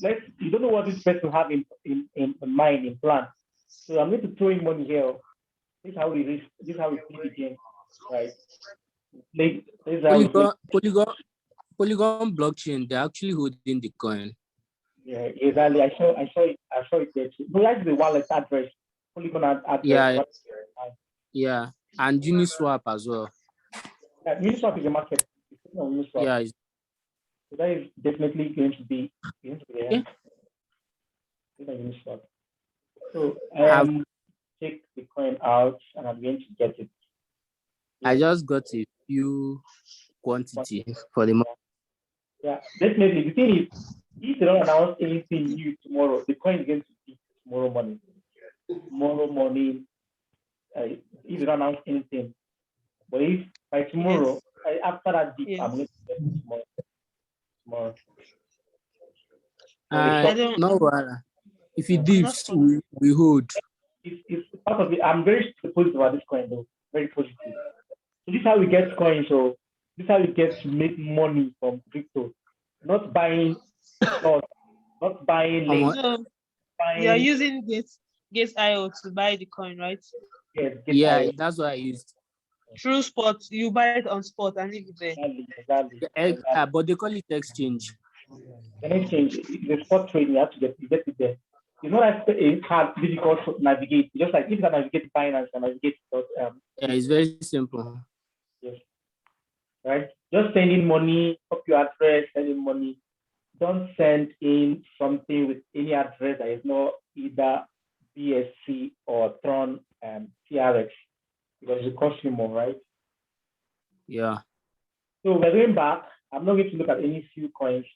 You don't know what this person have in mind, in plan. So I'm going to throw in money here. This is how we play the game, right? Polygon blockchain, they're actually holding the coin. Yeah, exactly. I saw it there too. But that's the wallet address. Polygon address. Yeah. And Uniswap as well. Yeah, Uniswap is a market. Uniswap. Yeah. So that is definitely going to be there. Uniswap. So take the coin out and I'm going to get it. I just got a few quantity for the month. Yeah, definitely. The thing is, if they don't announce anything new tomorrow, the coin is going to be tomorrow morning. Tomorrow morning, if they don't announce anything. But if by tomorrow, after that dip, I'm going to get it tomorrow. No, if it dips, we hold. It's part of it. I'm very positive about this coin, though. Very positive. So this is how we get coins. So this is how we get to make money from crypto. Not buying stocks, not buying links. So you're using Gate.io to buy the coin, right? Yes, yeah, that's what I used. Through spot, you buy it on spot and leave it there. Exactly. But they call it exchange. An exchange, the spot trading, you have to get it there. It's not like it's hard, difficult to navigate. Just like if you can navigate Binance and navigate. Yeah, it's very simple. Yes. Right? Just sending money, copy your address, sending money. Don't send in something with any address that is not either BSC or Tron TRX because it costs you more, right? Yeah. So we're going back. I'm not going to look at any coins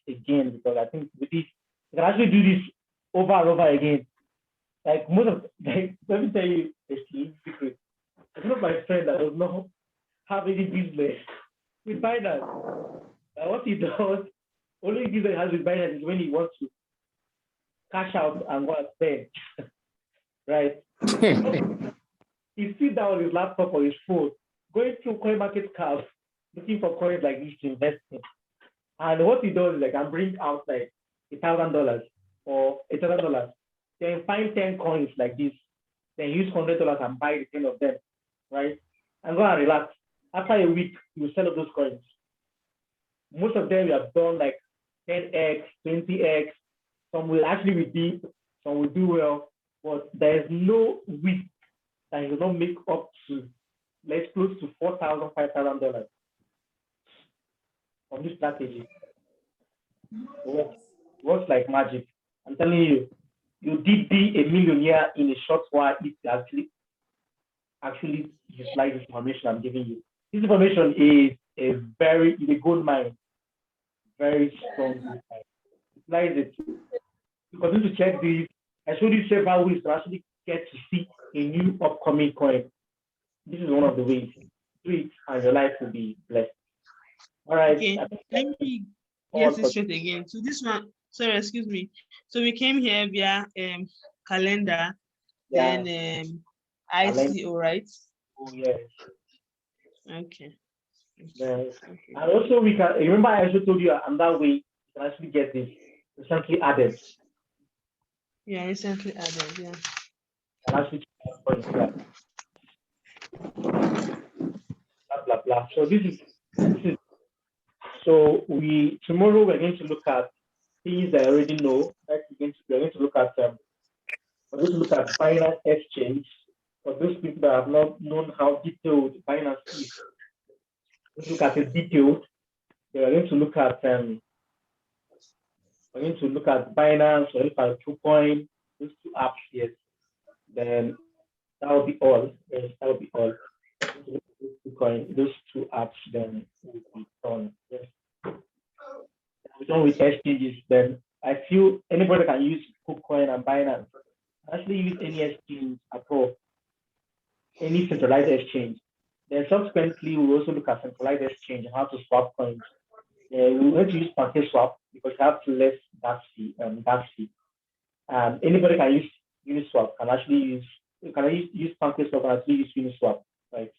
again because I think with this, you can actually do this over and over again. Like most of, let me tell you a secret. One of my friends that does not have any business with Binance. And what he does, only business he has with Binance is when he wants to cash out and go and spend. Right? He sits down on his laptop or his phone, going through CoinMarketCap, looking for coins like this to invest in. And what he does is like, I'm bring out like $1,000 or $8,000. Then find 10 coins like this. Then use $100 and buy the 10 of them, right? And go and relax. After a week, you sell up those coins. Most of them you have done like 10x, 20x. Some will actually redeem, some will do well, but there is no week that you will not make up to, let's close to $4,000, $5,000 from this strategy. It works like magic. I'm telling you, you did be a millionaire in a short while if you actually utilize this information I'm giving you. This information is a gold mine, very strong gold mine. Utilize it. You continue to check this. I showed you several ways to actually get to see a new upcoming coin. This is one of the ways. Do it and your life will be blessed. All right. Okay, let me get this straight again. So this one, sorry, excuse me. So we came here via calendar, then ICO, right? Oh yes. Okay. Yes. And also we can remember I also told you another way you can actually get this recently added. Yeah, recently added, yeah. And actually blah blah blah. So this is so tomorrow we're going to look at things that I already know. Right? We're going to look at Binance Exchange. For those people that have not known how detailed Binance is, let's look at it detailed. We're going to look at Binance, we're going to look at KuCoin, those two apps, yes. Then that will be all. Yes, that will be all. Those two apps, then will be done. Yes. We're done with exchanges, then I feel anybody can use KuCoin and Binance. Actually use any exchange at all, any centralized exchange. Then subsequently, we'll also look at centralized exchange and how to swap coins. We're going to use PancakeSwap because you have less gas fee. Anybody can use Uniswap. You can use PancakeSwap and actually use Uniswap, right?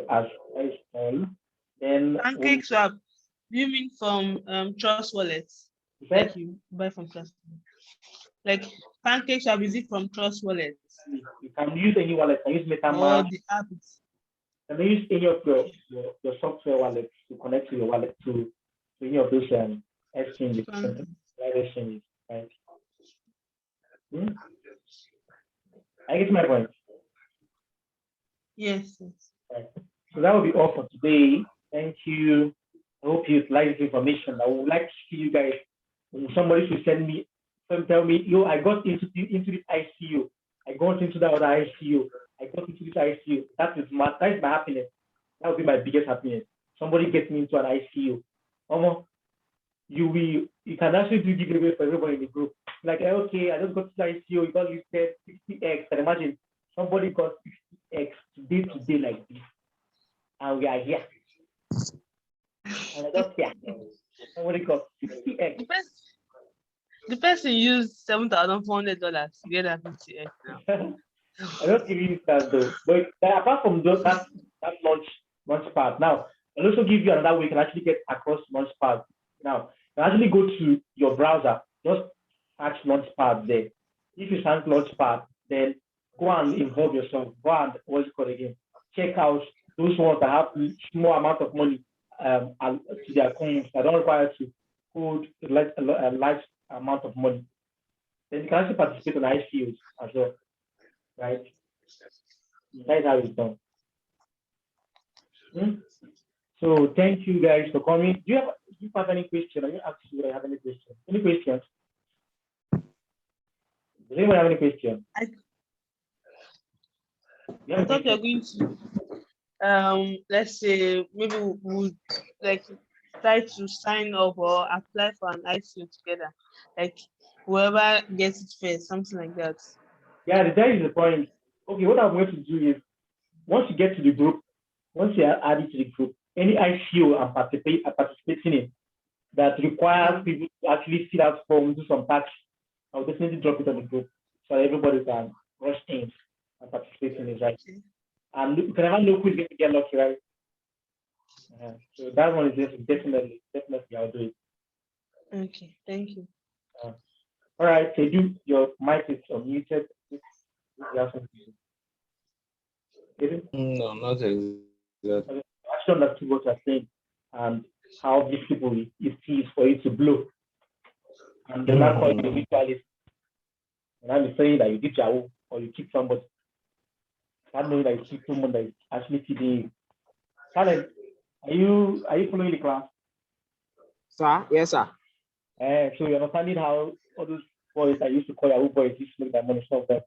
As well. Then PancakeSwap. Do you mean from Trust Wallets? Like you buy from Trust? Like PancakeSwap, is it from Trust Wallets? You can use any wallet. You can use MetaMask. Or the app. You can use any of your software wallets to connect to your wallet to any of those exchanges, exchanges, right? I get my point. Yes. Yes. Right. So that will be all for today. Thank you. I hope you like this information. I would like to see you guys. Somebody should send me, tell me, yo, I got into this ICU. I got into that other ICU. I got into this ICU. That is my happiness. That would be my biggest happiness. Somebody gets me into an ICU. Almost you can actually do giveaway for everybody in the group. Like, okay, I just got to the ICU, you got listed 60x. And imagine somebody got 60x today like this. And we are here. And I just here. Somebody got 60x. The person used $7,400 to get that 50x now. I don't give you that though. But apart from that launch pad, now I'll also give you another way you can actually get across launch pad. Now, you actually go to your browser, just search Launchpad there. If you search Launchpad, then go and involve yourself. Go and what's it called again? Check out those ones that have small amount of money to their coins. I don't require to hold a large amount of money. Then you can actually participate on ice fields as well, right? That's how it's done. So thank you guys for coming. Do you have any question? Are you asking? I have any question? Any questions? Does anyone have any question? I thought you're going to let's say maybe we'll like try to sign up or apply for an ICO together. Like whoever gets it first, something like that. Yeah, that is the point. Okay, what I'm going to do is once you get to the group, once you are added to the group, any ICO I'm participating in that requires people to actually fill out forms, do some tax, I'll definitely drop it on the group so everybody can rush in and participate in it, right? And you can never know who's going to get lucky, right? So that one is definitely I'll do it. Okay, thank you. All right, Tedu, your mic is unmuted. No, not exactly. I actually understood what you're saying and how difficult it is for you to blow. And then I call you a ritualist. And I'm saying that you did Yahoo or you keep somebody. I know that you keep someone that is actually feeding you. Khaled, are you following the class? Sir? Yes, sir. So you're understanding how all those boys I used to call Yahoo boys used to make their money from them.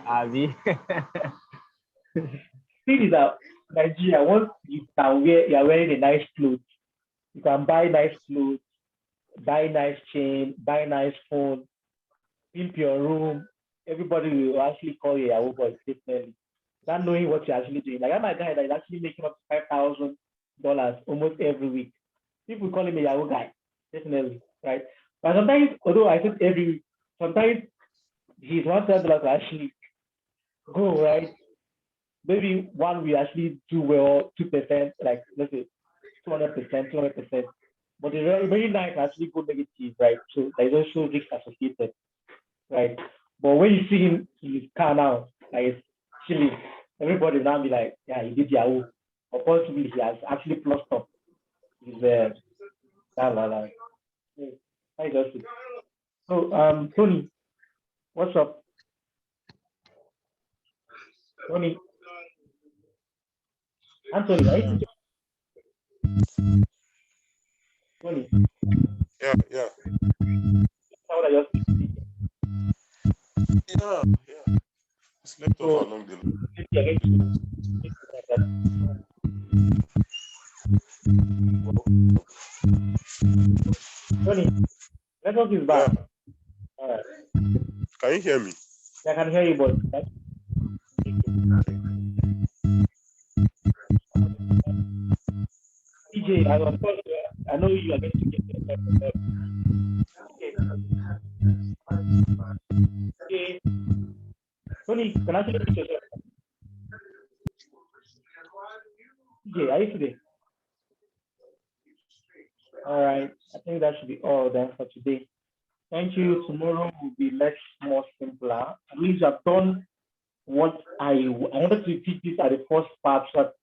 Abi. Thing is that Nigeria, once you are wearing a nice clothes, you can buy nice clothes, buy nice chain, buy nice phone, pimp your room. Everybody will actually call you Yahoo boy, definitely. Not knowing what you're actually doing. Like I'm a guy that is actually making up $5,000 almost every week. People call him a Yahoo guy, definitely, right? But sometimes, although I said every week, sometimes his $1,000 actually go right. Maybe one we actually do well 2%, like let's say 200%. But it's very nice actually go negative, right? So there's also risk associated, right? But when you see him in his car now, like it's chilling, everybody now be like, yeah, he did Yahoo. Or possibly he has actually plus up his la. I just it. So Tony, what's up? Tony. Anthony, right? Tony. Yeah. Yeah. Slept off along the line. Tony, network is bad. Yeah. All right. Can you hear me? I can hear you, but DJ, I know you are going to get yourself. Okay. Tony, can I actually meet yourself? DJ, are you today? All right. I think that should be all then for today. Thank you. Tomorrow will be more simpler. At least I've done what I wanted to teach this at the first part, so that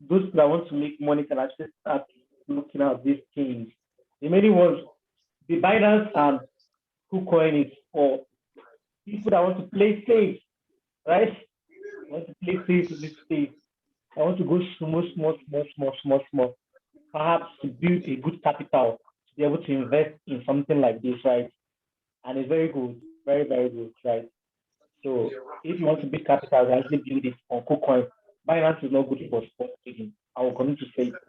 those that want to make money can actually start looking at these things. The many ones, the Binance and KuCoin is for people that want to play safe, right? Want to play Let's say I want to go small. Perhaps to build a good capital to be able to invest in something like this, right? And it's very good, very good, right? So if you want to build capital, you actually build it on KuCoin. Binance is not good for spot trading. I will continue to say not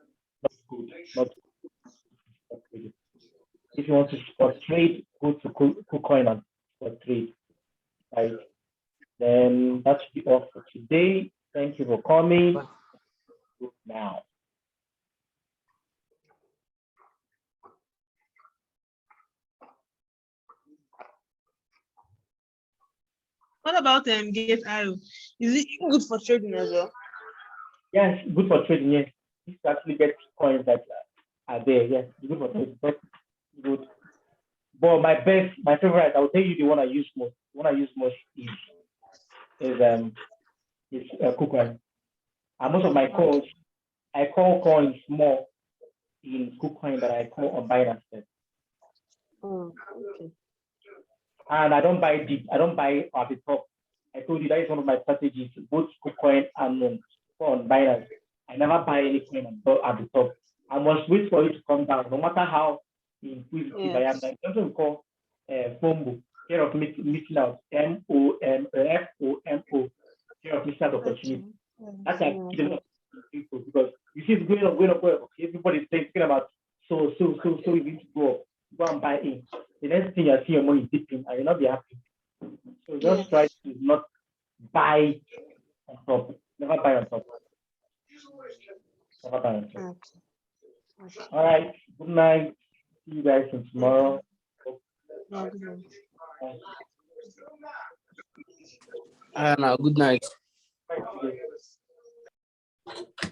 good, not good for spot trading. If you want to spot trade, go to KuCoin and spot trade, right? Then that should be all for today. Thank you for coming. Good now. What about Gate IO? Is it good for trading as well? Yes, good for trading. Yes, you can actually get coins that are there. Yes, good for trading. But good. But my favorite, I will tell you the one I use most. The one I use most is KuCoin. And most of my calls, I call coins more in KuCoin than I call on Binance. Oh, okay. And I don't buy deep. I don't buy at the top. I told you that is one of my strategies, both KuCoin and on Binance. I never buy any coin at the top. I must wait for it to come down, no matter how inquisitive I am. Like something we call FOMO, fear of missing out, FOMO, fear of missing out opportunity. That's like people because you see it's going up. Everybody's thinking about so you need to go and buy in. The next thing you see your money dipping and you'll not be happy. So just try to not buy on top. Never buy on top. Never buy on top. Okay. All right. Good night. See you guys tomorrow. Good night. Good night.